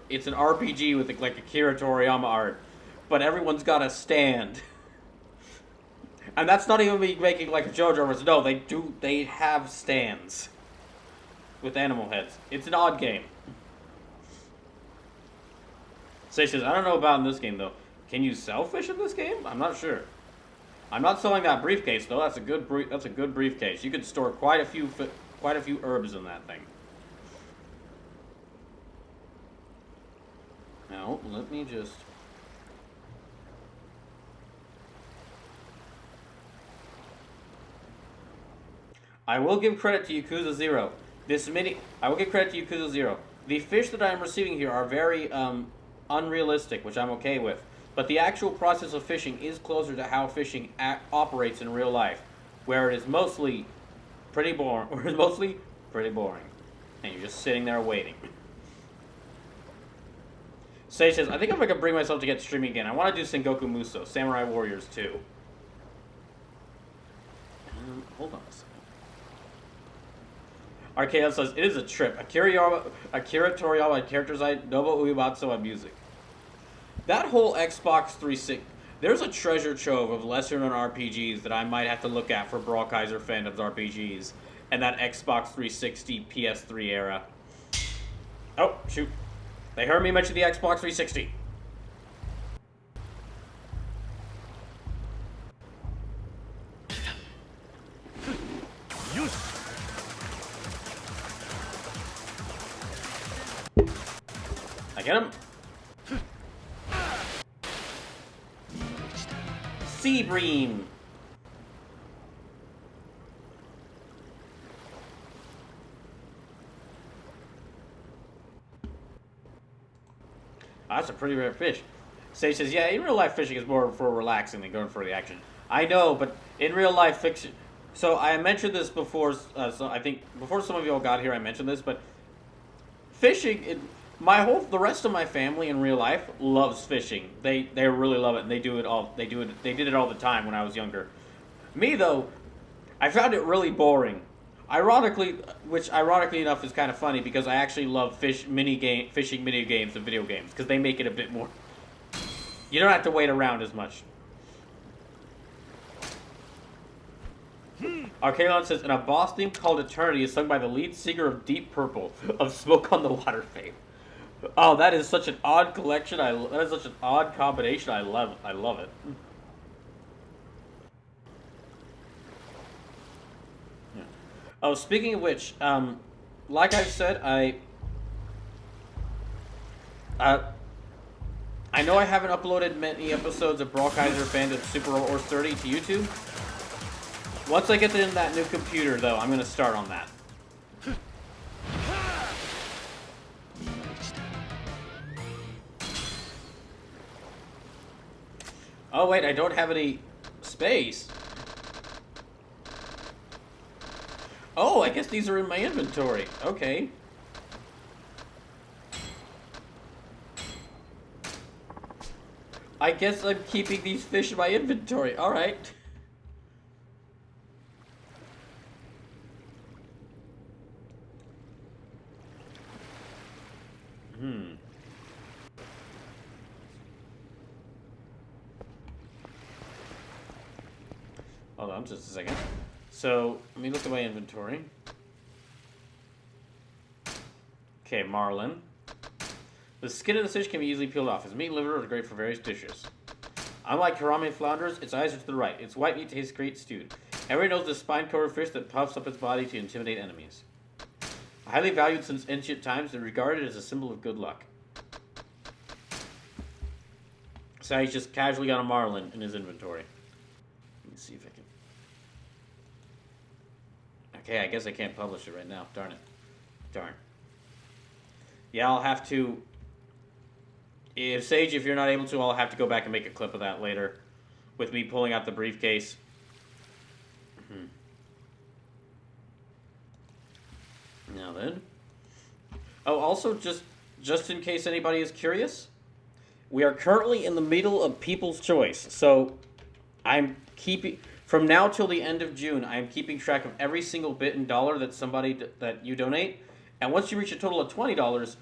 it's an RPG with Akira Toriyama art, but everyone's got a stand. And that's not even me making a JoJo reference. No, they have stands with animal heads. It's an odd game. Say says, I don't know about in this game though. Can you sell fish in this game? I'm not sure. I'm not selling that briefcase though. That's a good briefcase. You could store quite a few herbs in that thing. Now, let me just... I will give credit to Yakuza 0. I will give credit to Yakuza 0. The fish that I am receiving here are very unrealistic, which I'm okay with. But the actual process of fishing is closer to how fishing operates in real life, where it is mostly pretty boring. And you're just sitting there waiting. Sage says, I think if I could bring myself to get streaming again, I want to do Sengoku Musou, Samurai Warriors 2. Hold on a second. Arcade says, it is a trip. Akira Toriyama on character design, Nobuo Uematsu on music. That whole Xbox 360... There's a treasure trove of lesser-known RPGs that I might have to look at for Brawl Kaiser fandoms RPGs, and that Xbox 360 PS3 era. Oh, shoot. They heard me mention the Xbox 360. I get him. Sea Bream. Oh, that's a pretty rare fish. Sage says, yeah, in real life fishing is more for relaxing than going for the action. I know, but in real life fiction... So I mentioned this before, so I think before some of you all got here I mentioned this, but fishing, the rest of my family in real life loves fishing. They really love it, and they did it all the time when I was younger. Me though, I found it really boring. Ironically enough is kind of funny because I actually love fishing mini games and video games because they make it a bit more. You don't have to wait around as much. Archelon says, and a boss theme called Eternity is sung by the lead singer of Deep Purple of Smoke on the Water fame. Oh, that is such an odd collection. That is such an odd combination. I love it. Yeah. Oh, speaking of which, like I said, I know I haven't uploaded many episodes of Brawlkaiser Bandit Super Horse 30 to YouTube. Once I get in that new computer, though, I'm going to start on that. Oh, wait, I don't have any space. Oh, I guess these are in my inventory. Okay. I guess I'm keeping these fish in my inventory. All right. Hold on just a second. So, let me look at my inventory. Okay, marlin. The skin of the fish can be easily peeled off. Its meat and liver are great for various dishes. Unlike harame flounders, its eyes are to the right. Its white meat tastes great stewed. Everyone knows the spine-covered fish that puffs up its body to intimidate enemies. Highly valued since ancient times and regarded as a symbol of good luck. So he's just casually got a marlin in his inventory. Let me see if I can... Okay, I guess I can't publish it right now. Darn it. Darn. Yeah, I'll have to... If Sage, if you're not able to, I'll have to go back and make a clip of that later. With me pulling out the briefcase. Now then. Oh, also, just in case anybody is curious, we are currently in the middle of People's Choice. So, I'm keeping... From now till the end of June, I am keeping track of every single bit and dollar that you donate. And once you reach a total of $20,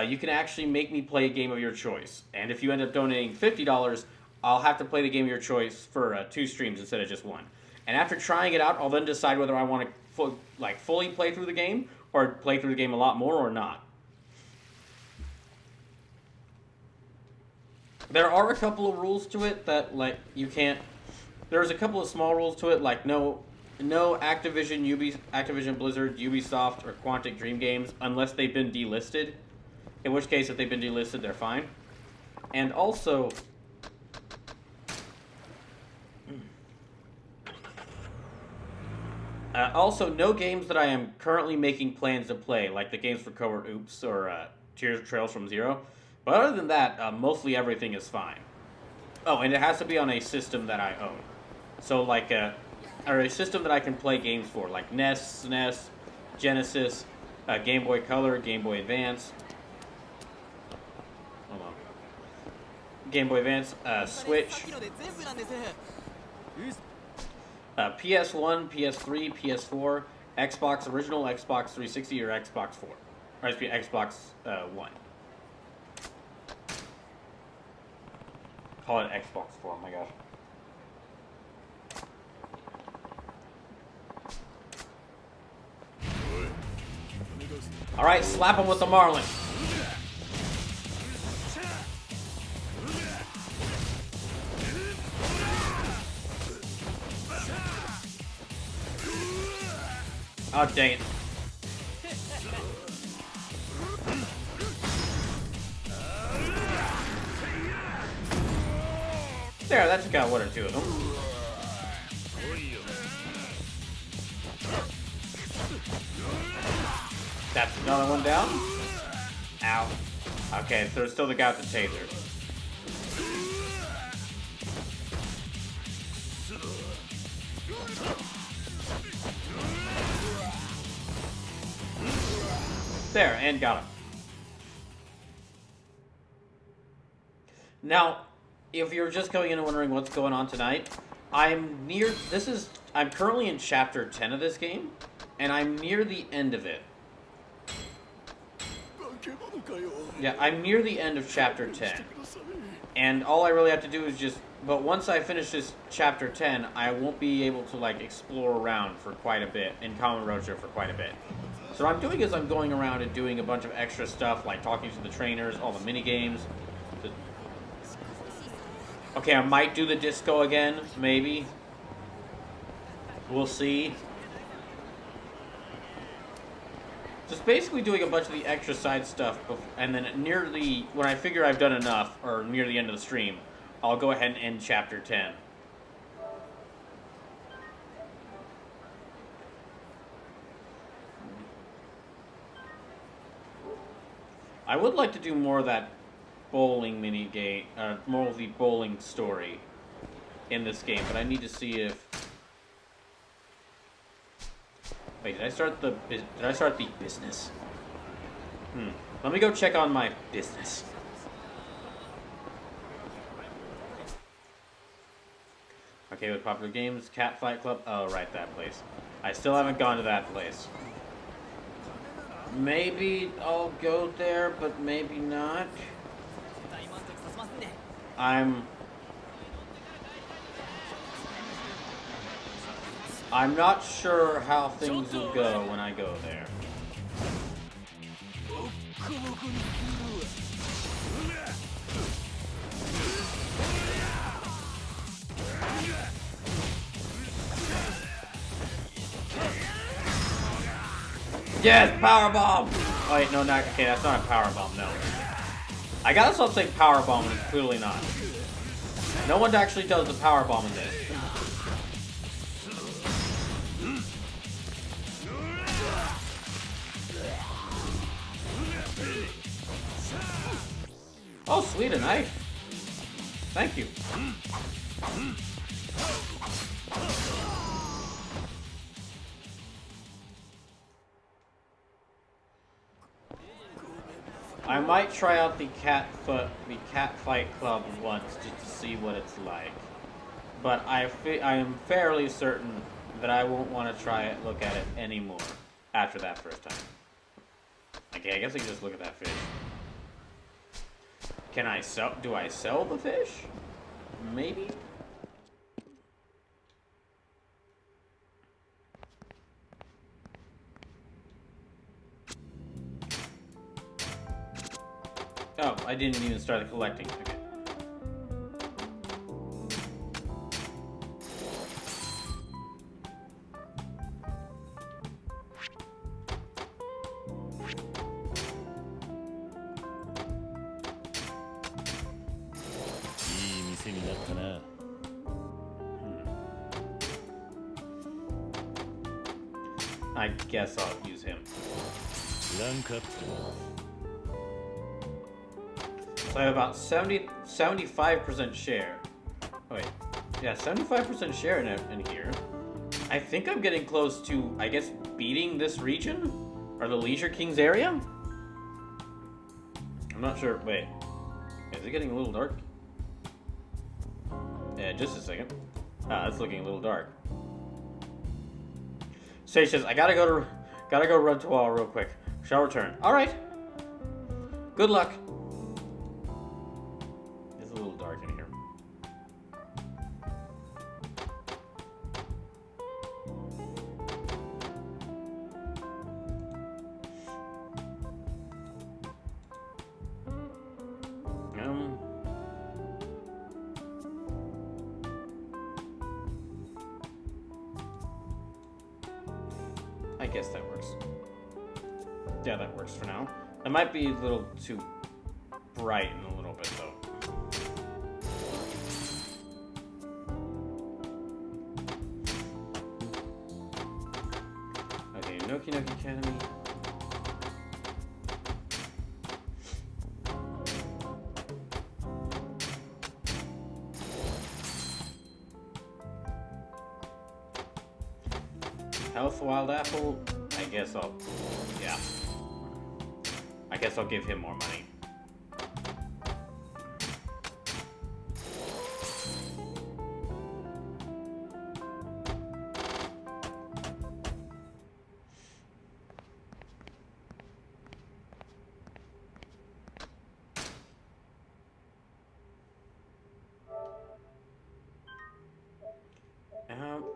you can actually make me play a game of your choice. And if you end up donating $50, I'll have to play the game of your choice for 2 streams instead of just 1. And after trying it out, I'll then decide whether I want to fully play through the game or play through the game a lot more or not. There are a couple of rules to it that you can't. There's a couple of small rules to it, like no Activision Blizzard, Ubisoft, or Quantic Dream games unless they've been delisted. In which case, if they've been delisted, they're fine. And also, no games that I am currently making plans to play, like the games for Covert Oops or Trails from Zero. But other than that, mostly everything is fine. Oh, and it has to be on a system that I own. So, or a system that I can play games for, like NES, SNES, Genesis, Game Boy Color, Game Boy Advance. Hold on. Game Boy Advance, Switch, PS1, PS3, PS4, Xbox Original, Xbox 360, or Xbox 4. Or Xbox One. Call it Xbox 4, oh my gosh. Alright, slap him with the marlin. Oh, dang it. There, that took out one or two of them. That's another one down. Ow. Okay, so there's still the guy with the taser. There, and got him. Now, if you're just going in and wondering what's going on tonight, I'm currently in chapter 10 of this game, and I'm near the end of it. Yeah, I'm near the end of chapter 10. And all I really have to do is but once I finish this chapter 10, I won't be able to, like, explore around for quite a bit, in Kamurocho for quite a bit. So what I'm doing is I'm going around and doing a bunch of extra stuff, like talking to the trainers, all the mini-games. Okay, I might do the disco again, maybe. We'll see. Just basically doing a bunch of the extra side stuff, and then when I figure I've done enough, or near the end of the stream, I'll go ahead and end chapter 10. I would like to do more of that bowling mini game, more of the bowling story in this game, but I need to see if. Wait, did I start the business? Let me go check on my business. Okay, with popular games, Cat Fight Club. Oh, right, that place. I still haven't gone to that place. Maybe I'll go there, but maybe not. I'm not sure how things will go when I go there. Yes, powerbomb! Oh wait, no, not okay. That's not a powerbomb. No, I gotta stop saying powerbomb, and it's clearly not. No one actually does the powerbomb in this. Oh, sweet, a knife. Thank you. I might try out the Cat Fight Club once just to see what it's like, but I am fairly certain that I won't want to look at it anymore after that first time. Okay, I guess I can just look at that fish. Do I sell the fish? Maybe? Oh, I didn't even start collecting. Okay. I guess I'll use him. So I have about 75% share. Oh, wait. Yeah, 75% share in here. I think I'm getting close to, I guess, beating this region? Or the Leisure King's area? I'm not sure. Wait. Is it getting a little dark? Yeah, just a second. Ah, it's looking a little dark. Sage says, I gotta go run to wall real quick. Shall return. Alright. Good luck. It's a little dark in here. I guess that works. Yeah, that works for now. It might be a little too bright in a little bit, though. Noki Noki Academy. Health Wild Apple. I guess I'll. Yeah. I guess I'll give him more money.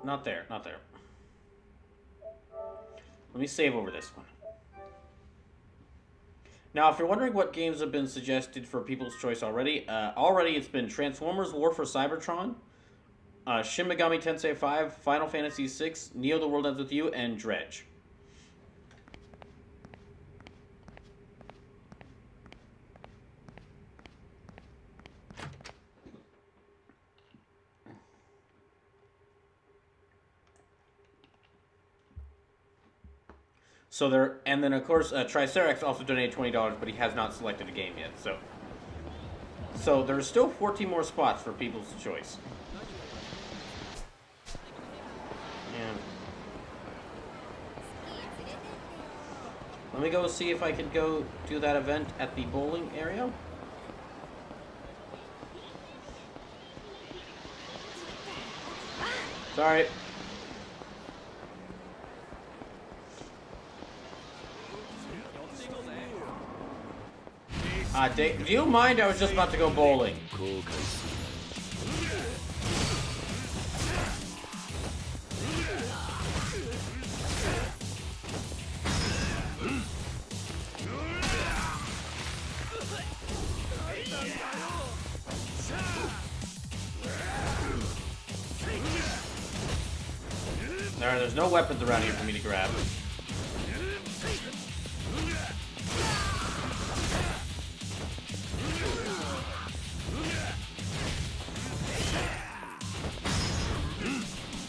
Not there, not there. Let me save over this one. Now, if you're wondering what games have been suggested for People's Choice already, it's been Transformers War for Cybertron, Shin Megami Tensei 5, Final Fantasy 6, Neo The World Ends With You, and Dredge. So there, and then of course Triceratops also donated $20, but he has not selected a game yet. So there's still 14 more spots for People's Choice. And let me go see if I can go do that event at the bowling area. Sorry. Do you mind? I was just about to go bowling. There's no weapons around here for me to grab.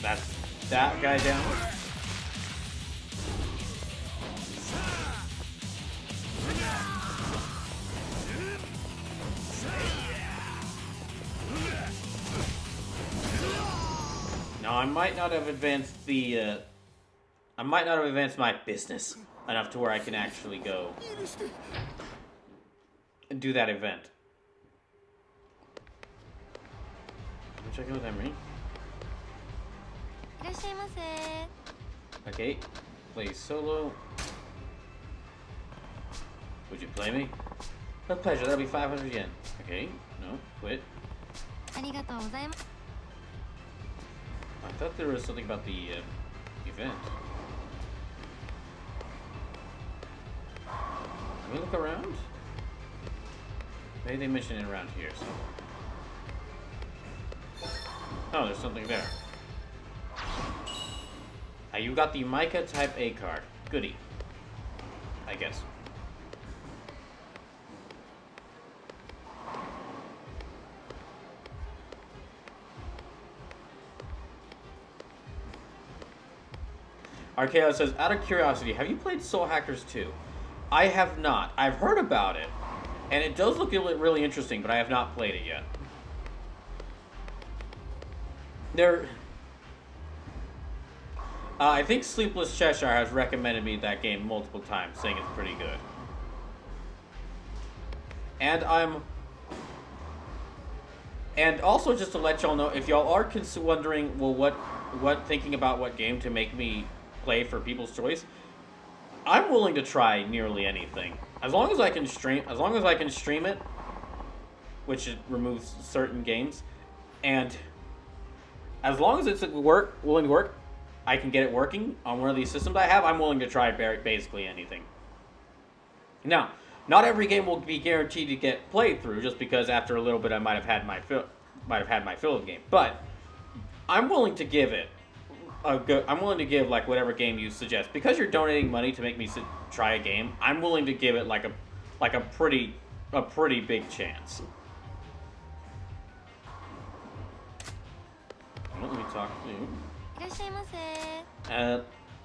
That's that guy down. Now I might not have advanced my business enough to where I can actually go and do that event. Can I check in with Emery? Okay, play solo. Would you play me? With pleasure, that'll be 500 yen. Okay, no, quit. I thought there was something about the event. Let me look around. Maybe they mentioned it around here. So. Oh, there's something there. You got the Micah Type A card. Goody. I guess. Archaeo says, out of curiosity, have you played Soul Hackers 2? I have not. I've heard about it, and it does look really interesting, but I have not played it yet. I think Sleepless Cheshire has recommended me that game multiple times, saying it's pretty good. And also just to let y'all know, if y'all are wondering, well, thinking about what game to make me play for People's Choice, I'm willing to try nearly anything. As long as I can stream it, which it removes certain games, and as long as it's willing to work, I can get it working on one of these systems I have, I'm willing to try basically anything. Now, not every game will be guaranteed to get played through, just because after a little bit I might have had my fill of the game. But I'm willing to give it I'm willing to give like whatever game you suggest, because you're donating money to make me try a game. I'm willing to give it like a pretty big chance. Let me talk to you.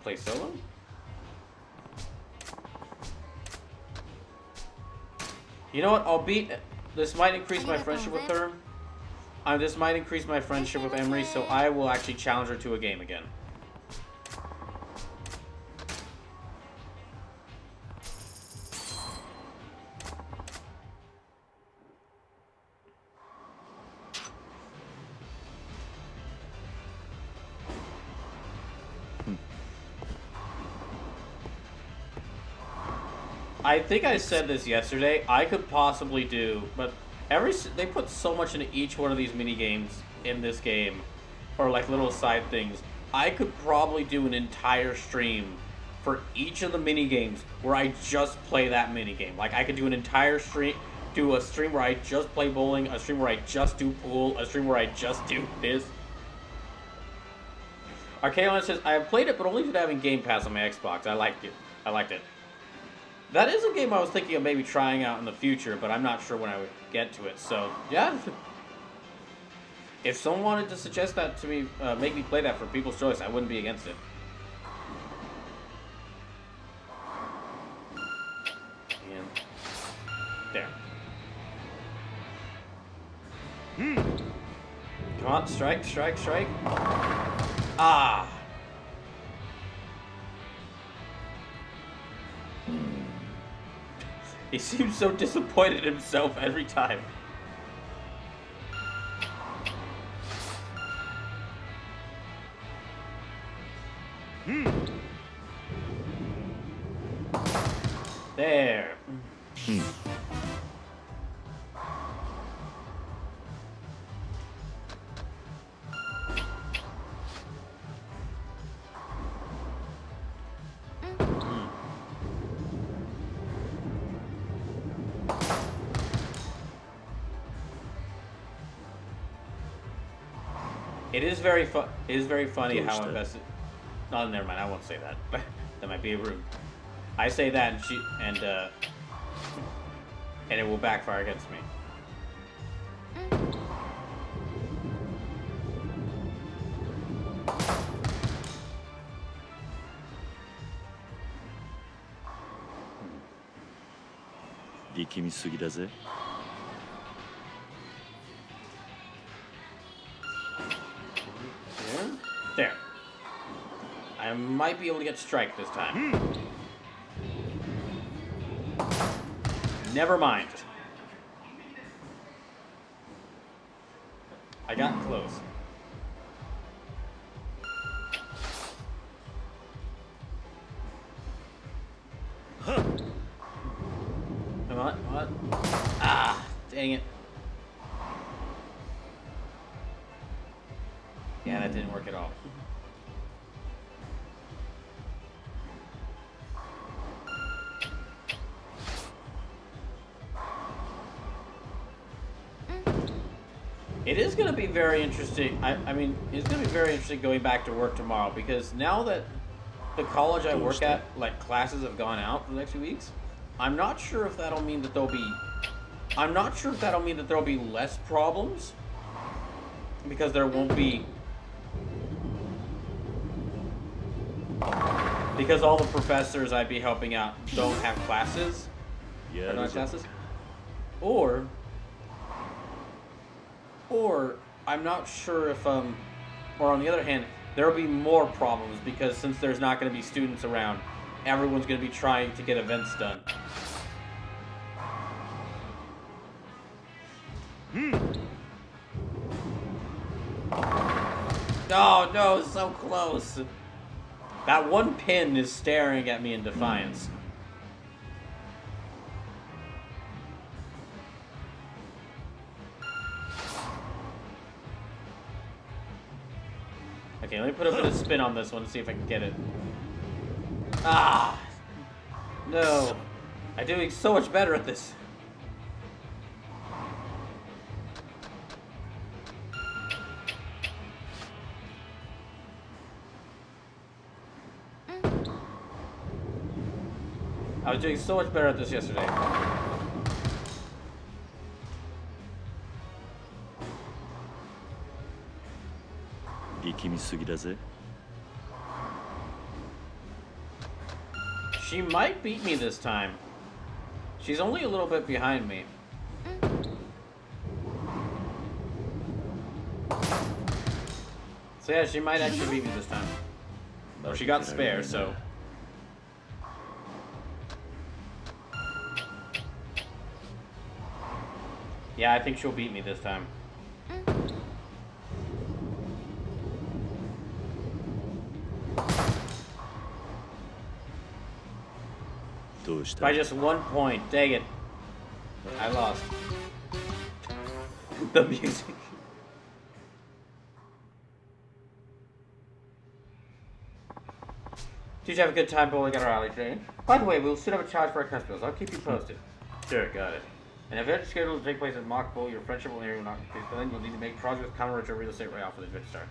Play solo? You know what? I'll beat. This might increase my friendship with her. This might increase my friendship with Emery, so I will actually challenge her to a game again. I think I said this yesterday. I could possibly do, but they put so much into each one of these mini games in this game, or like little side things. I could probably do an entire stream for each of the mini games where I just play that mini game. Like I could do an entire stream, do a stream where I just play bowling, a stream where I just do pool, a stream where I just do this. Arcade says I have played it, but only to having Game Pass on my Xbox. I liked it. That is a game I was thinking of maybe trying out in the future, but I'm not sure when I would get to it. So, yeah. If someone wanted to suggest that to me, make me play that for People's Choice, I wouldn't be against it. And there. Come on, strike. Ah. He seems so disappointed in himself every time. There. It is very funny how invested. Oh, never mind. I won't say that. That might be rude. I say that, and it will backfire against me. There. I might be able to get strike this time. Never mind. I got close. Come on, what? Ah, dang it. Yeah, that didn't work at all. It is going to be very interesting. I mean, it's going to be very interesting going back to work tomorrow because now that the college I work at, like, classes have gone out for the next few weeks, I'm not sure if that'll mean that there'll be less problems because there won't be. Because all the professors I'd be helping out don't have classes. Yeah. Or not classes. Or I'm not sure if or on the other hand, there'll be more problems because since there's not going to be students around, everyone's going to be trying to get events done. Oh no, so close. That one pin is staring at me in defiance. Okay, let me put a bit of spin on this one and see if I can get it. Ah! No. I'm doing so much better at this. I was doing so much better at this yesterday. She might beat me this time. She's only a little bit behind me. So yeah, she might actually beat me this time. Well, she got spare, so... Yeah, I think she'll beat me this time. By just 1 point. Dang it. I lost. The music. Did you have a good time bowling at our alley, Jane? By the way, we'll set up a charge for our customers. I'll keep you posted. Sure, got it. An event scheduled to take place at Mock Bowl. Your friendship will not increase, but then you'll need to make progress with Common Retro Real Estate Royale for the event to start.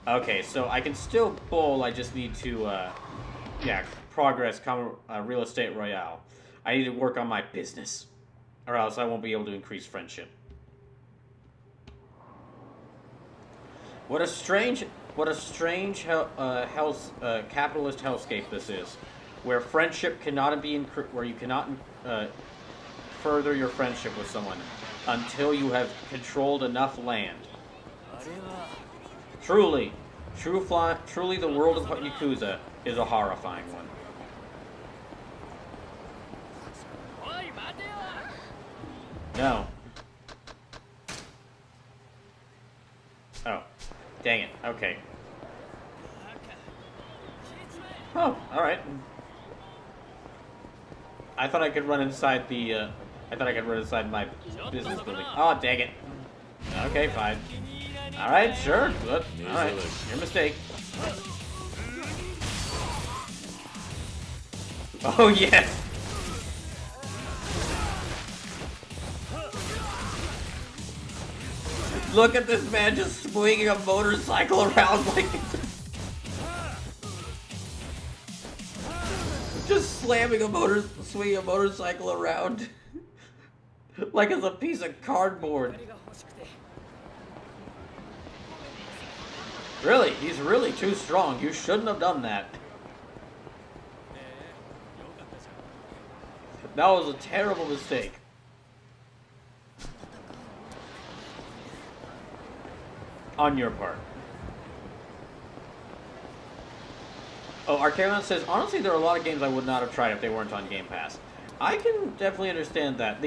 Okay, so I can still bowl, I just need to, yeah, progress Common Real Estate Royale. I need to work on my business, or else I won't be able to increase friendship. What a strange capitalist hellscape this is, where friendship cannot be where you cannot further your friendship with someone until you have controlled enough land. Truly, the world of Yakuza is a horrifying one. No. Oh. Dang it. Okay. Oh, alright. I thought I could run inside the, I thought I could run inside my business building. Oh, dang it. Okay, fine. Alright, sure. Alright. Your mistake. Oh, yes. Look at this man just swinging a motorcycle around like just swinging a motorcycle around like it's a piece of cardboard. Really, he's really too strong. You shouldn't have done that. That was a terrible mistake. On your part. Oh, Arcaon says, honestly, there are a lot of games I would not have tried if they weren't on Game Pass. I can definitely understand that.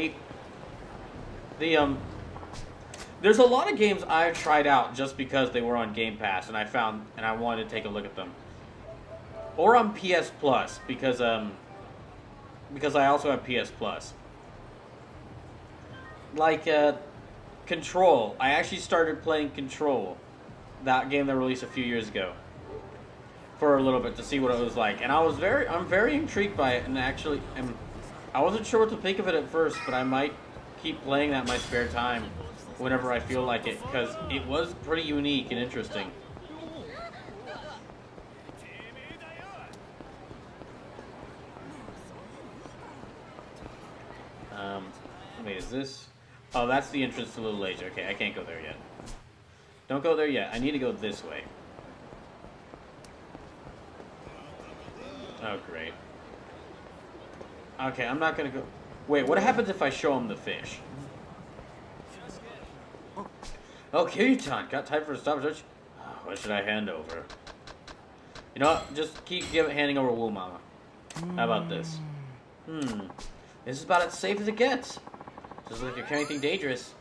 There's a lot of games I've tried out just because they were on Game Pass, and I wanted to take a look at them. Or on PS Plus, because I also have PS Plus. Like, Control. I actually started playing Control, that game that released a few years ago, for a little bit to see what it was like, and I'm very intrigued by it, and actually, I wasn't sure what to think of it at first, but I might keep playing that in my spare time, whenever I feel like it, because it was pretty unique and interesting. Wait, is this? Oh, that's the entrance to Little Asia. Okay, I can't go there yet. Don't go there yet. I need to go this way. Oh, great. Okay, I'm not gonna go... Wait, what happens if I show him the fish? Oh, Kiryu-tan, got time for a stop search? What should I hand over? You know what? Just keep handing over Woo Mama. How about this? This is about as safe as it gets. Doesn't look like you're carrying anything dangerous.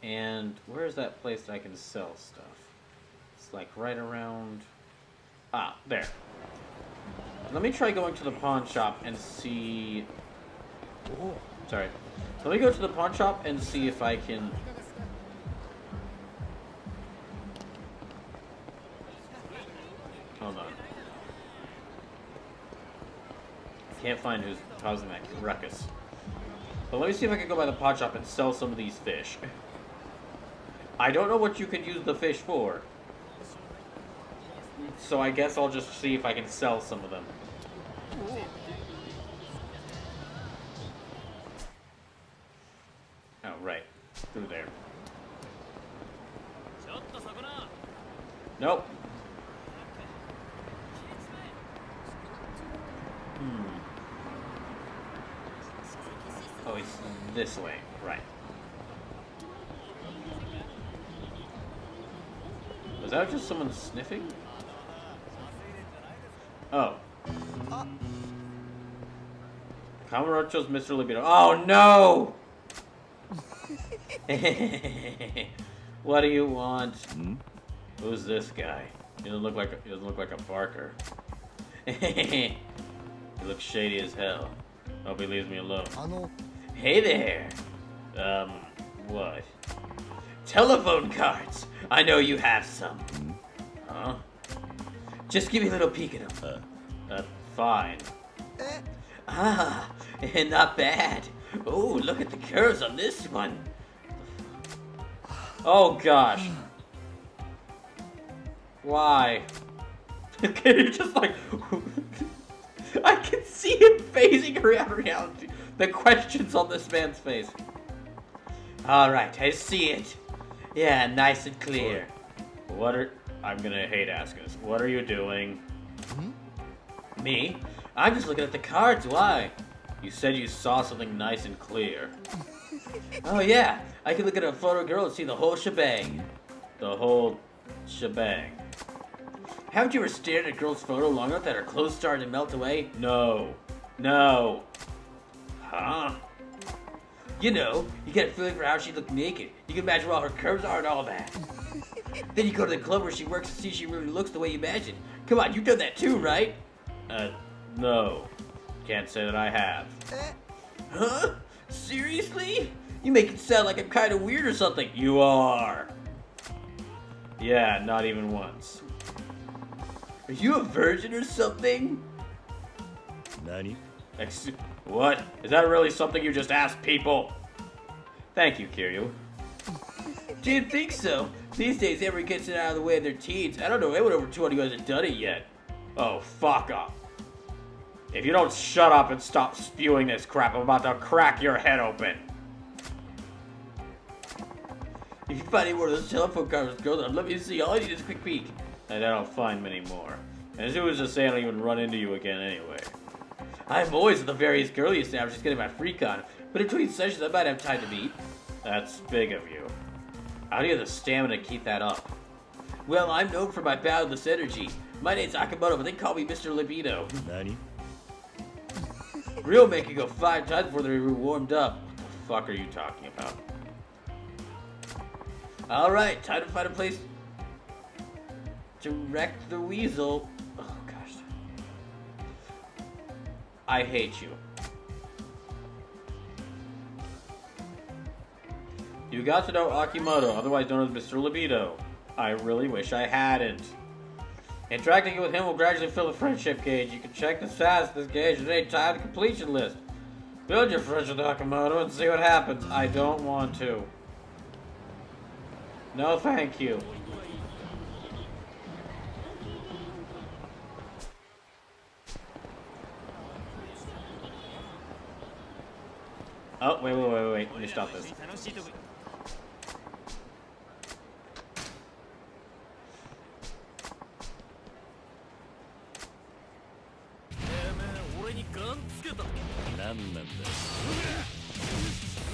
And where's that place that I can sell stuff? It's like right around... Ah, there. Let me try going to the pawn shop and see... Ooh, sorry. Let me go to the pawn shop and see if I can... Hold on. Can't find who's causing that ruckus. But let me see if I can go by the pawn shop and sell some of these fish. I don't know what you could use the fish for. So I guess I'll just see if I can sell some of them. Oh, right. Through there. Nope. Oh, it's this way. Right. Was that just someone sniffing? Oh. Camarocho's Mr. Libido. Oh, no! What do you want? Who's this guy? He doesn't look like a barker. He looks shady as hell. Hope he leaves me alone. Hey there. What? Telephone cards. I know you have some. Huh? Just give me a little peek at them. Fine. Ah, not bad. Oh, look at the curves on this one. Oh gosh. Why? You're just like... I can see him phasing around reality. The questions on this man's face. Alright, I see it. Yeah, nice and clear. I'm gonna hate asking this. What are you doing? Me? I'm just looking at the cards, why? You said you saw something nice and clear. Oh yeah, I can look at a photo girl and see the whole shebang. The whole shebang. Haven't you ever stared at a girl's photo long enough that her clothes started to melt away? No. No. Huh? You know, you get a feeling for how she looked naked. You can imagine where all her curves are and all that. Then you go to the club where she works to see if she really looks the way you imagined. Come on, you've done that too, right? No. Can't say that I have. Huh? Seriously? You make it sound like I'm kind of weird or something. You are. Yeah, not even once. Are you a virgin or something? Nani? What? Is that really something you just ask people? Thank you, Kiryu. Didn't think so. These days, everyone gets it out of the way of their teens. I don't know anyone over 20 who hasn't done it yet. Oh, fuck off. If you don't shut up and stop spewing this crap, I'm about to crack your head open. If you find any one of those telephone cards, girls, let me see. All I need is a quick peek. And I don't find many more. And as soon as I say, I don't even run into you again anyway. I'm always at the various girly establishments getting my freak on, but in between sessions I might have time to meet. That's big of you. How do you have the stamina to keep that up? Well, I'm known for my boundless energy. My name's Akamoto, but they call me Mr. Libido. Nani? Real men can go 5 times before they're warmed up. What the fuck are you talking about? Alright, time to find a place to wreck the weasel. Oh gosh. I hate you. You got to know Akimoto, otherwise known as Mr. Libido. I really wish I hadn't. Interacting with him will gradually fill the friendship gauge. You can check the status of this gauge at any time to completion list. Build your friendship with Akimoto and see what happens. I don't want to. No, thank you. Oh, wait. Let me stop this.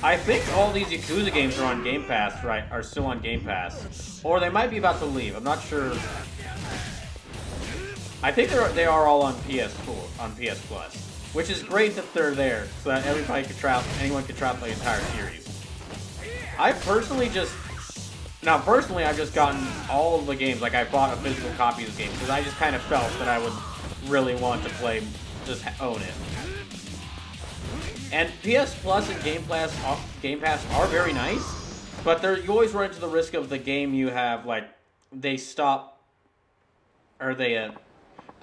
I think all these Yakuza games are on Game Pass, right? Are still on Game Pass. Or they might be about to leave. I'm not sure. I think they are all on PS4, on PS Plus. Which is great that they're there, so that anyone could try the entire series. I've just gotten all of the games, like I bought a physical copy of the game, because I just kind of felt that I would really want to play, just own it. And PS Plus and Game Pass are very nice, but you always run into the risk of the game you have, like, they stop, or they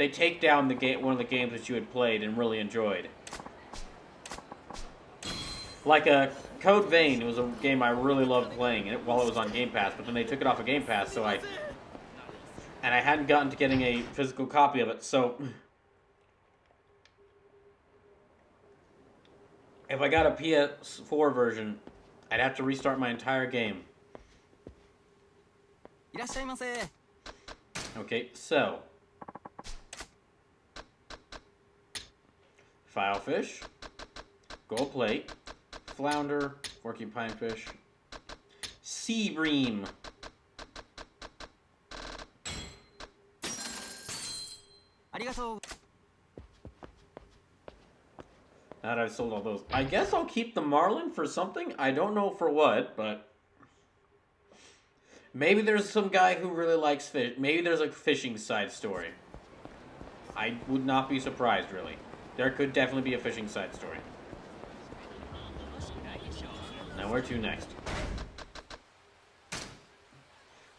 take down one of the games that you had played and really enjoyed. Like Code Vein, it was a game I really loved playing while it was on Game Pass, but then they took it off of Game Pass, and I hadn't gotten to getting a physical copy of it, so if I got a PS4 version, I'd have to restart my entire game. Okay, so filefish, gold plate, flounder, porcupine fish, sea bream. Now that I've sold all those, I guess I'll keep the marlin for something. I don't know for what, but maybe there's some guy who really likes fish. Maybe there's a fishing side story. I would not be surprised, really. There could definitely be a fishing side story. Now, where to next?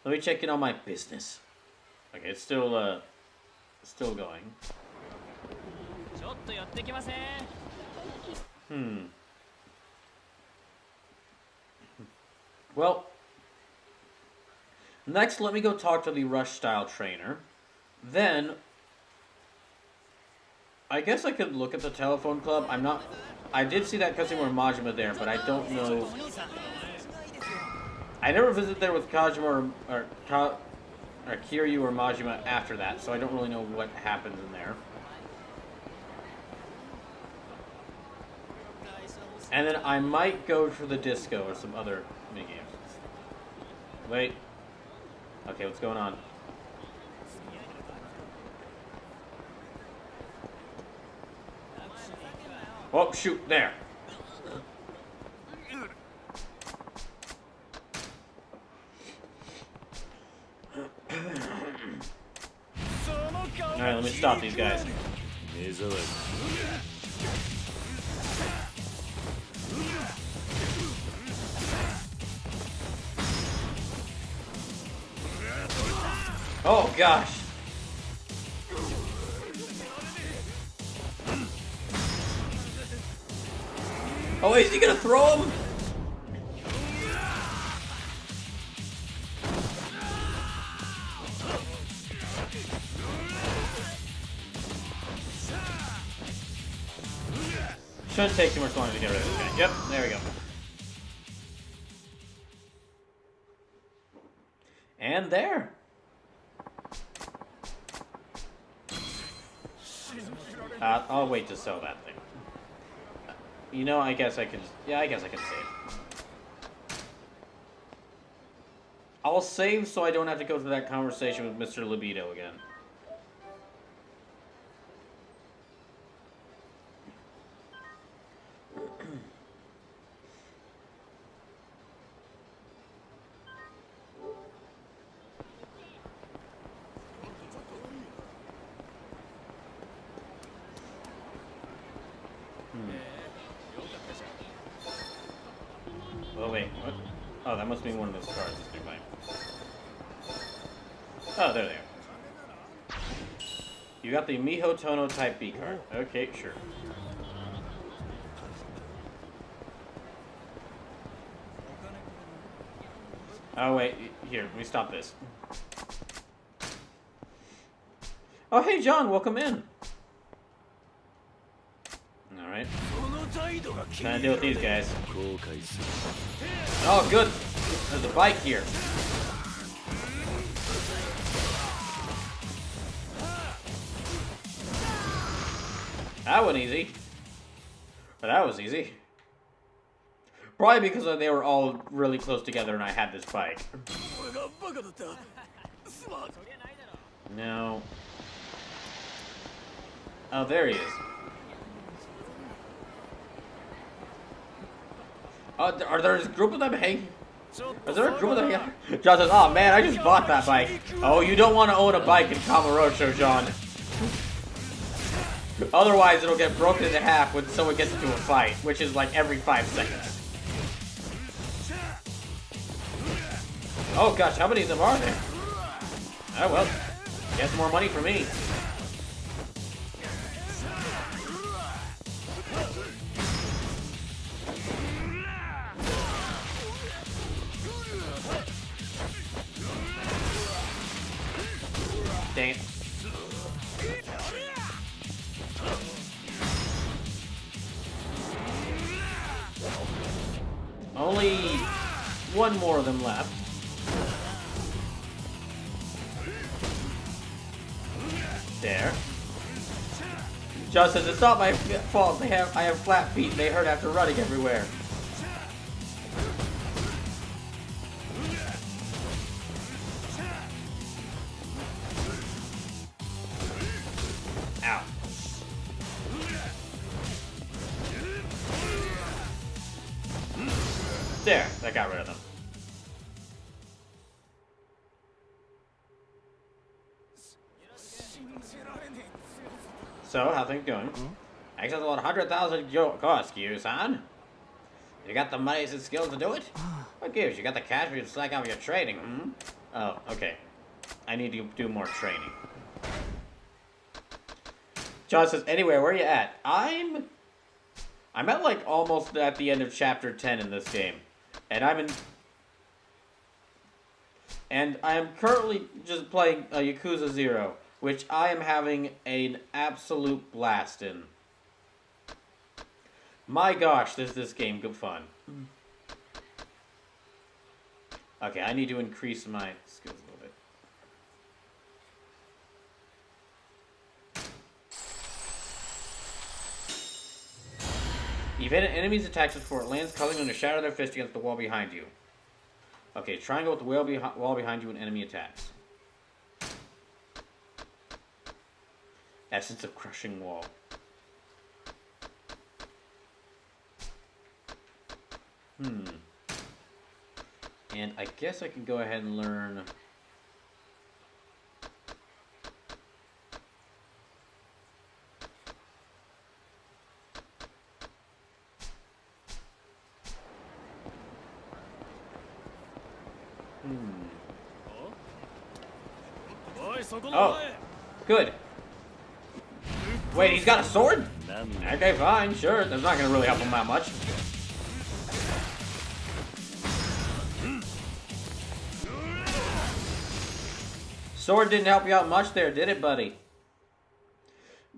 Let me check in on my business. Okay, it's still going. Well, next let me go talk to the Rush style trainer. Then, I guess I could look at the telephone club. I did see that Kazuma Majima there, but I don't know. I never visited there with Kajima or Kiryu or Majima after that, so I don't really know what happens in there. And then I might go for the disco or some other minigames. Wait. Okay, what's going on? Oh, shoot, there. Alright, let me stop these guys. Oh, gosh. Oh, is he gonna throw him? Shouldn't take too much longer to get rid of this guy. Yep, there we go. And there. I'll wait to sell that thing. You know, I guess I can... Yeah, I guess I can save. I'll save so I don't have to go through that conversation with Mr. Libido again. Oh, wait, what? Oh, that must be one of those cards that's nearby. Oh, there they are. You got the Miho Tono Type B card. Okay, sure. Oh, wait, here, let me stop this. Oh, hey, John, welcome in. Alright. Trying to deal with these guys. Oh, good. There's a bike here. That went easy. But that was easy. Probably because they were all really close together and I had this bike. No. Oh, there he is. Are there a group of them hanging? Is there a group of them hanging? John says, oh man, I just bought that bike. Oh, you don't want to own a bike in Kamurocho, John. Otherwise, it'll get broken into half when someone gets into a fight, which is like every 5 seconds. Oh gosh, how many of them are there? Oh well, get more money for me. Dang it. Only one more of them left. John says, it's not my fault. I have flat feet and they hurt after running everywhere. Ow. There, that got rid of them. So, how things going? Access to 100,000 cost, you son. You got the money and skills to do it? What gives? You got the cash for you to slack off your training, hmm? Oh, okay. I need to do more training. John says, anyway, where are you at? I'm at like almost at the end of chapter 10 in this game. And I am currently just playing Yakuza 0, which I am having an absolute blast in. My gosh, is this game good fun. Okay, I need to increase my skills a little bit. Evade an enemy's attacks before it lands, causing them to shatter their fist against the wall behind you. Okay, triangle with the wall behind you when enemy attacks. Essence of crushing wall. And I guess I can go ahead and learn... Oh, good. Wait, he's got a sword? Okay, fine, sure. That's not gonna really help him that much. Sword didn't help you out much there, did it, buddy?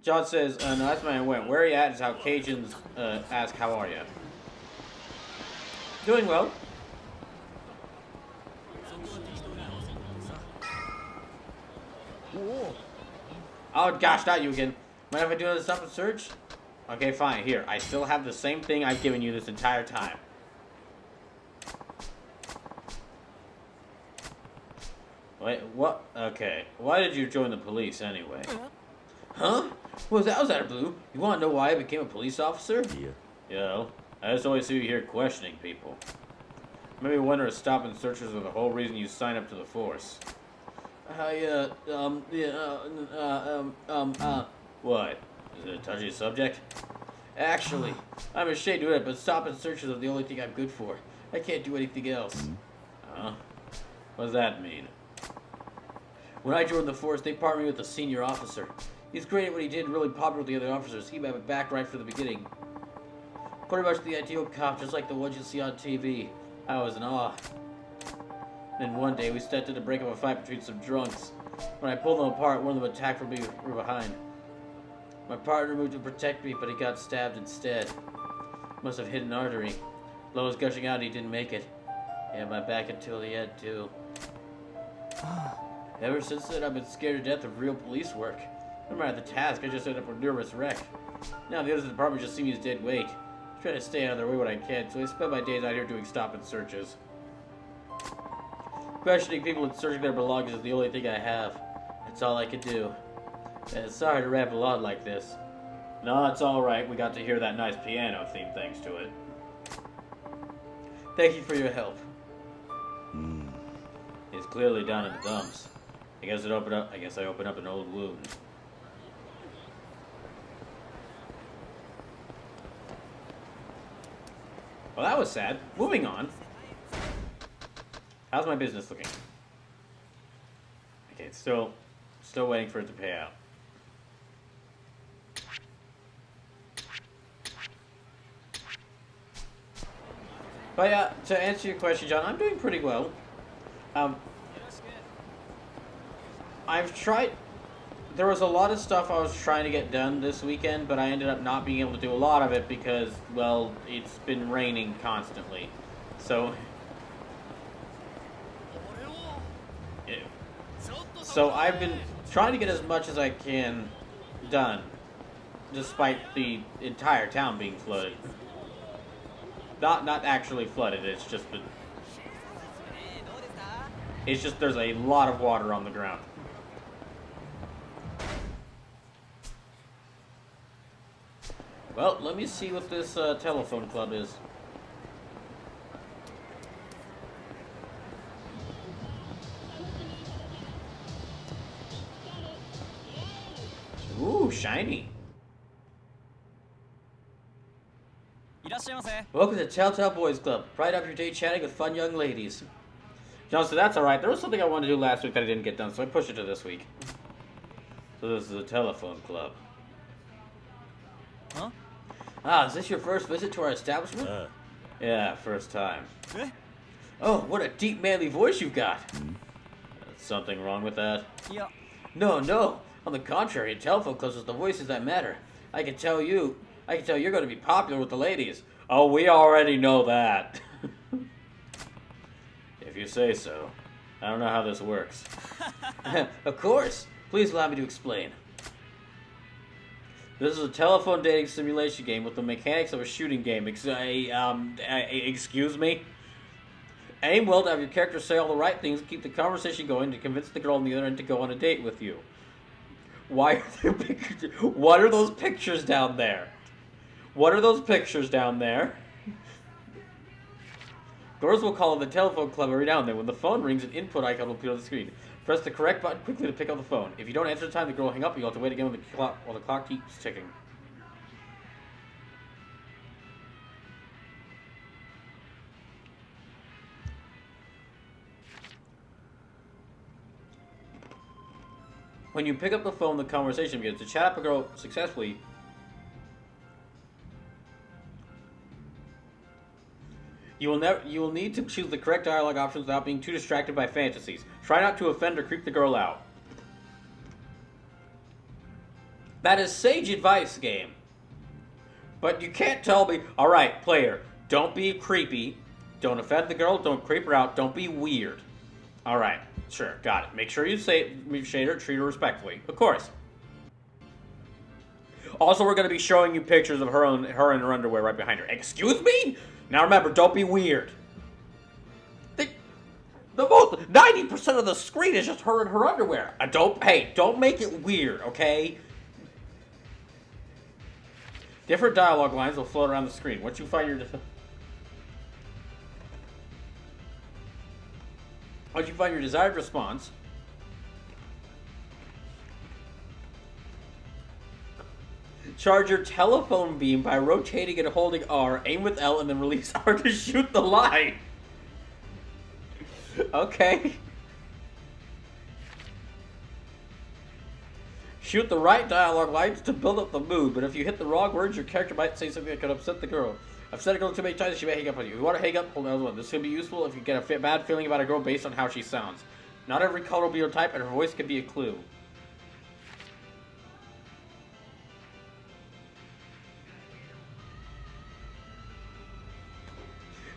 John says, no, that's where I went. Where are you at is how Cajuns ask, how are you? Doing well. Oh gosh, not you again. Mind if I do another stop and search? Okay, fine. Here, I still have the same thing I've given you this entire time. Wait, what? Okay. Why did you join the police anyway? Huh? Well, that was out of blue. You want to know why I became a police officer? Yeah. Yo, I just always see you here questioning people. Maybe wonder if stop and searchers are the whole reason you signed up to the force. What? Is it a touchy subject? Actually, I'm ashamed to do it, but stop and searchers are the only thing I'm good for. I can't do anything else. Huh? What does that mean? When I joined the force, they partnered me with a senior officer. He's great at what he did, really popular with the other officers. He had my back right from the beginning. Pretty much the ideal cop, just like the ones you see on TV. I was in awe. Then one day, we stepped in to break up a fight between some drunks. When I pulled them apart, one of them attacked from me from behind. My partner moved to protect me, but he got stabbed instead. Must have hit an artery. Blood was gushing out and he didn't make it. He had my back until the end, too. Ever since then, I've been scared to death of real police work. No matter the task, I just end up a nervous wreck. Now the others in the department just see me as dead weight. I try to stay out of their way when I can, so I spend my days out here doing stop and searches. Questioning people and searching their belongings is the only thing I have. That's all I can do. And it's sorry to ramble on like this. No, it's alright. We got to hear that nice piano theme thanks to it. Thank you for your help. It's clearly down in the dumps. I guess I opened up an old wound. Well, that was sad. Moving on. How's my business looking? Okay, it's still waiting for it to pay out. But yeah, to answer your question, John, I'm doing pretty well. I've tried... There was a lot of stuff I was trying to get done this weekend, but I ended up not being able to do a lot of it because, well, it's been raining constantly. So... So I've been trying to get as much as I can done despite the entire town being flooded. Not actually flooded. It's just there's a lot of water on the ground. Well, let me see what this telephone club is. Ooh, shiny. Welcome to Telltale Boys Club. Pride up your day chatting with fun young ladies. John, so that's alright. There was something I wanted to do last week that I didn't get done, so I pushed it to this week. So this is a telephone club. Huh? Ah, is this your first visit to our establishment? Yeah, first time. Oh, what a deep manly voice you've got. Something wrong with that? Yeah. No. On the contrary, in telephone clubs, it's the voices that matter. I can tell you're going to be popular with the ladies. Oh, we already know that. If you say so. I don't know how this works. Of course. Please allow me to explain. This is a telephone dating simulation game with the mechanics of a shooting game. Excuse me? Aim well to have your character say all the right things and keep the conversation going to convince the girl on the other end to go on a date with you. Why are there pictures? What are those pictures down there? What are those pictures down there? Girls will call the telephone club every now and then. When the phone rings, an input icon will appear on the screen. Press the correct button quickly to pick up the phone. If you don't answer in time, the girl will hang up and you'll have to wait again while the clock keeps ticking. When you pick up the phone, the conversation begins. To chat up a girl successfully, you will need to choose the correct dialogue options without being too distracted by fantasies. Try not to offend or creep the girl out. That is sage advice, game. But you can't tell me, alright, player, don't be creepy, don't offend the girl, don't creep her out, don't be weird. Alright, sure, got it. Make sure you shade her, treat her respectfully. Of course. Also, we're going to be showing you pictures of her in her underwear right behind her. Excuse me? Now remember, don't be weird. The most 90% of the screen is just her in her underwear. Don't make it weird, okay? Different dialogue lines will float around the screen. Once you find your desired response, charge your telephone beam by rotating and holding R, aim with L, and then release R to shoot the line. Okay. Shoot the right dialogue lines to build up the mood, but if you hit the wrong words, your character might say something that could upset the girl. I've said a girl too many times, she may hang up on you. If you want to hang up, hold L1. This can be useful if you get a bad feeling about a girl based on how she sounds. Not every color will be your type, and her voice can be a clue.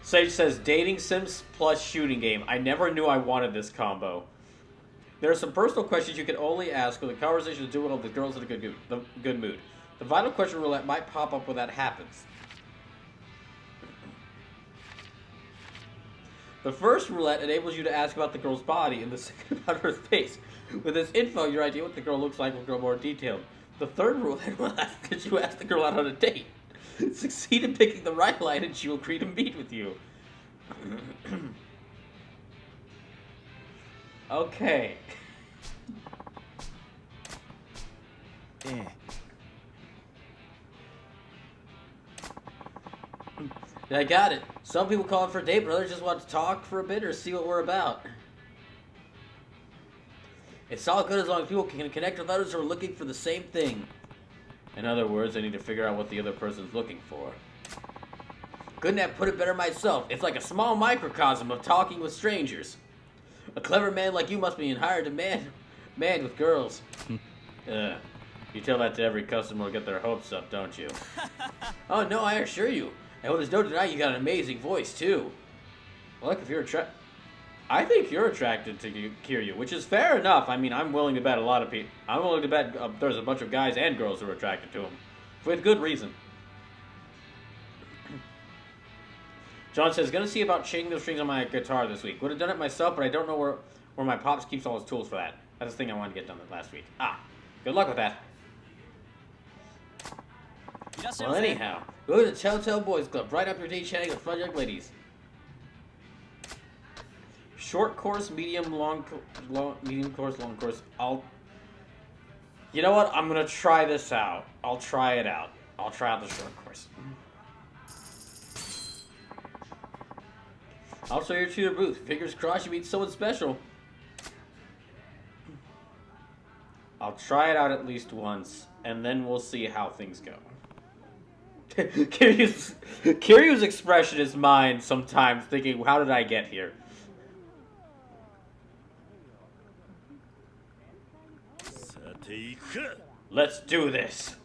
Sage says, dating sims plus shooting game. I never knew I wanted this combo. There are some personal questions you can only ask when the conversation is doing all the girls in a good mood. The vital question roulette might pop up when that happens. The first roulette enables you to ask about the girl's body, and the second about her face. With this info, your idea what the girl looks like will grow more detailed. The third roulette will ask that you ask the girl out on a date. Succeed in picking the right line and she will agree to meet with you. Okay. I got it. Some people call it for a date, but others just want to talk for a bit or see what we're about. It's all good as long as people can connect with others who are looking for the same thing. In other words, I need to figure out what the other person's looking for. Couldn't have put it better myself. It's like a small microcosm of talking with strangers. A clever man like you must be in higher demand with girls. You tell that to every customer to get their hopes up, don't you? Oh, no, I assure you. And there's no denying you got an amazing voice, too. Well, look, if you're I think you're attracted to Kiryu, which is fair enough. I mean, I'm willing to bet a lot of people. I'm willing to bet there's a bunch of guys and girls who are attracted to him. With good reason. John says, gonna see about changing the strings on my guitar this week. Would have done it myself, but I don't know where my pops keeps all his tools for that. That's the thing I wanted to get done last week. Ah, good luck with that. Well, anyhow, go to the Telltale Boys Club. Right up your day chatting with fun young ladies. Short course, medium, medium course, long course. You know what? I'm gonna try this out. I'll try it out. I'll try out the short course. I'll show you to your booth. Fingers crossed you meet someone special. I'll try it out at least once, and then we'll see how things go. Kiryu's expression is mine sometimes, thinking, how did I get here? Let's do this.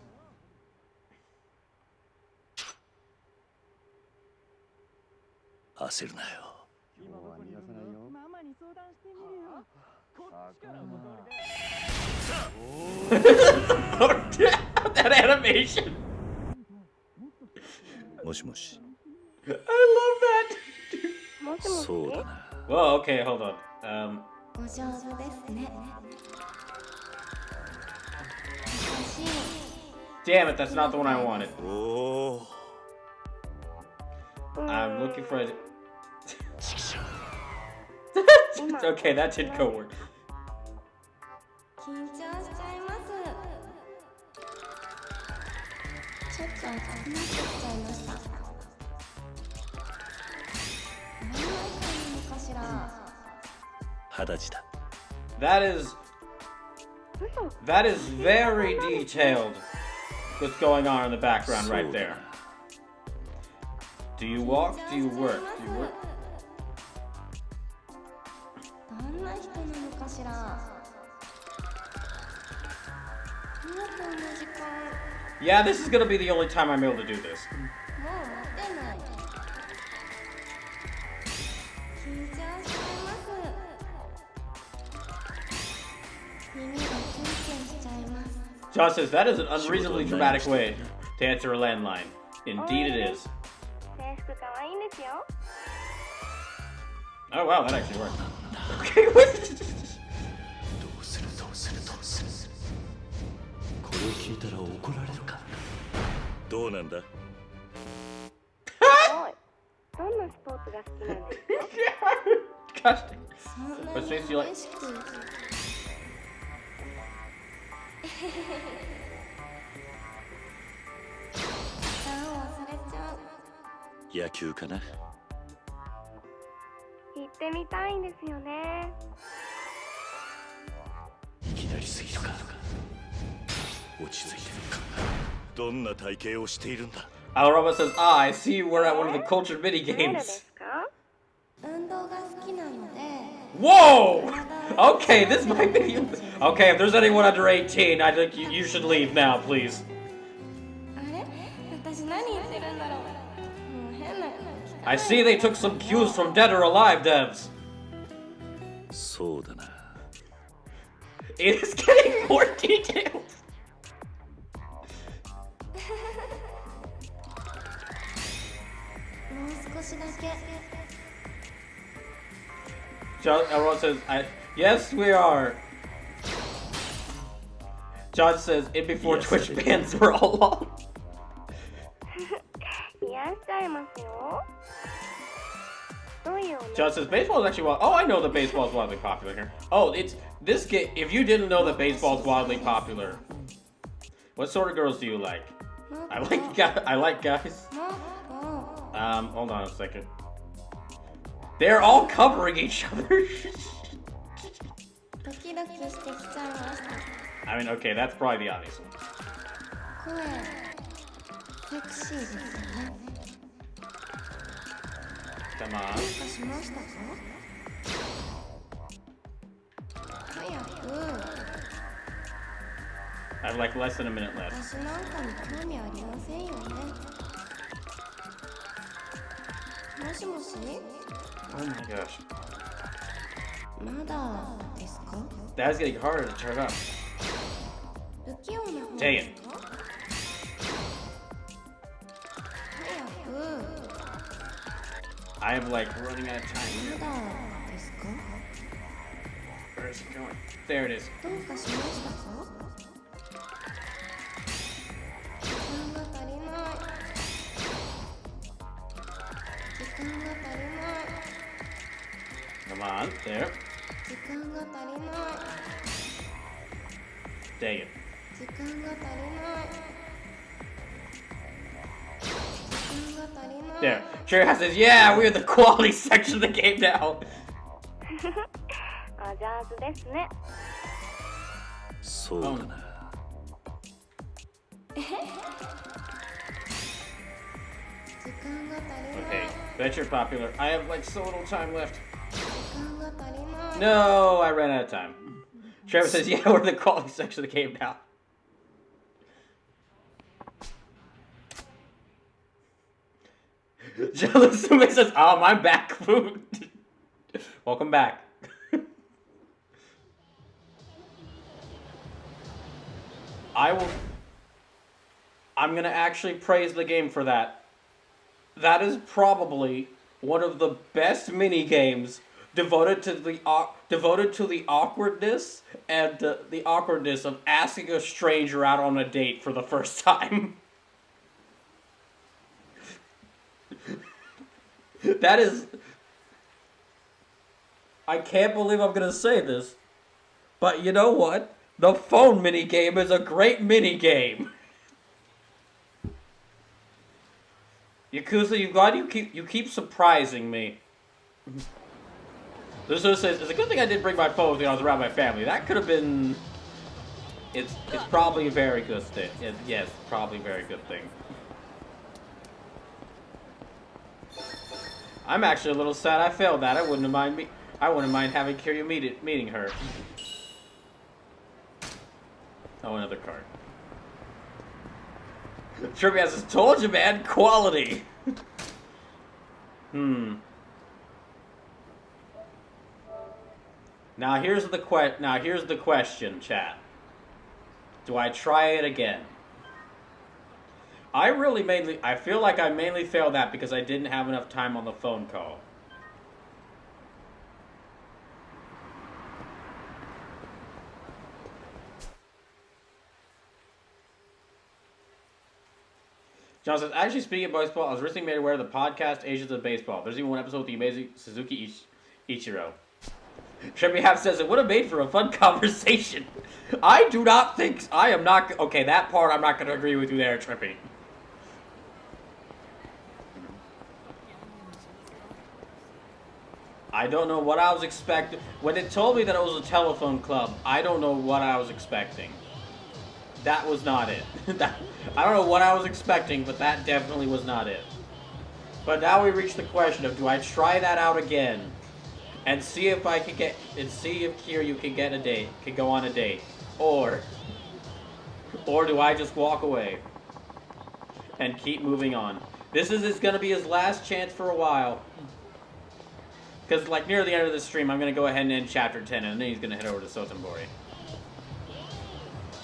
That animation. I love that. Whoa, okay, hold on. Damn it, that's not the one I wanted. I'm looking for it. Okay, that didn't go work. That is very detailed. What's going on in the background right there? Do you walk? Do you work? Do you work? Yeah, this is gonna be the only time I'm able to do this. John says, that is an unreasonably dramatic way to answer a landline. Indeed it is. Oh wow, that actually worked. Okay, what? Gosh, what space do you like? Yakuza? 行ってみたいんですよね。いきなりすぎるか。落ち着いてるか。どんな体型をしているんだ。Alraba says, ah, I see you were at one of the cultured mini games. Whoa! Okay, this might be... Okay, if there's anyone under 18, I think you should leave now, please. I see they took some cues from Dead or Alive devs. It is getting more detailed. John, everyone says, yes, we are. John says, it before yes, Twitch bans were all long. John says, baseball is actually oh, I know that baseball is wildly popular here. Oh, it's this game. If you didn't know that baseball is wildly popular, what sort of girls do you like? I like guys. Hold on a second. They're all covering each other. I mean, okay, that's probably the obvious one. Come on. I have like less than a minute left. Oh my gosh. That's getting harder to turn up. Dang it. I am like running out of time. まだですか？ Where is it going? There it is. どうかしましたか？時間が足りない。時間が足りない。 Come on, there. 時間が足りない。 Dang it. 時間が足りない。時間が足りない。 There. Cherry says, yeah, we're in the quality section of the game now. あ、上手ですね。そうだな。時間が足りない。 Okay, bet you're popular. I have like so little time left. 時間が足りない。 No, I ran out of time. Trevor says, yeah, we're in the quality section of the game now. Jealous Sume says, oh, I'm back, food. Welcome back. I'm gonna actually praise the game for that. That is probably one of the best mini games devoted to the awkwardness and the awkwardness of asking a stranger out on a date for the first time. That is... I can't believe I'm gonna say this, but you know what? The phone mini game is a great mini game. Yakuza, you keep surprising me. This says it's a good thing I didn't bring my phone when I was around my family. That could have been. It's probably a very good thing. Yes, probably a very good thing. I'm actually a little sad I failed that. I wouldn't mind having Kiryu meeting her. Oh, another card. Trippy has just told you, man. Quality. Now here's the question, chat. Do I try it again? I feel like I mainly failed that because I didn't have enough time on the phone call. John says, actually, speaking of baseball, I was recently made aware of the podcast Asians of Baseball. There's even one episode with the amazing Suzuki Ichiro. Trippy Half says, it would have made for a fun conversation. I do not think... I am not... Okay, that part I'm not going to agree with you there, Trippy. I don't know what I was expecting. When it told me that it was a telephone club, I don't know what I was expecting. That was not it. I don't know what I was expecting, but that definitely was not it. But now we reach the question of, do I try that out again and see if I can get, and see if Kiryu can get a date, can go on a date, or do I just walk away and keep moving on? This is gonna be his last chance for a while. Because like near the end of the stream, I'm gonna go ahead and end chapter 10, and then he's gonna head over to Sotenbori.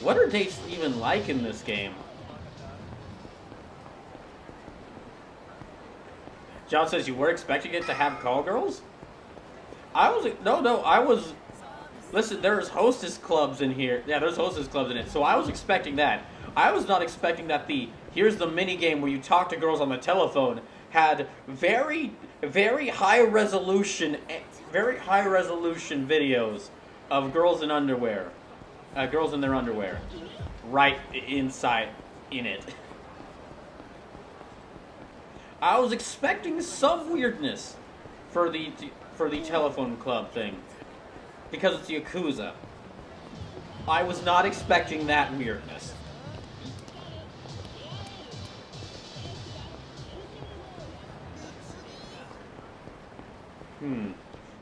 What are dates even like in this game? John says, you were expecting it to have call girls? I was... Listen, there's hostess clubs in here. Yeah, there's hostess clubs in it. So I was expecting that. I was not expecting that here's the mini game where you talk to girls on the telephone had very, very high resolution videos of girls in underwear. Girls in their underwear, right inside in it. I was expecting some weirdness for the telephone club thing, because it's Yakuza. I was not expecting that weirdness.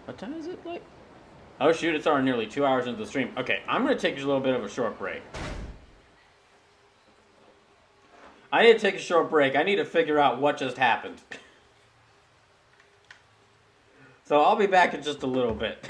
What time is it, like? Oh shoot, it's already nearly 2 hours into the stream. Okay, I'm going to take a little bit of a short break. I need to take a short break. I need to figure out what just happened. So I'll be back in just a little bit.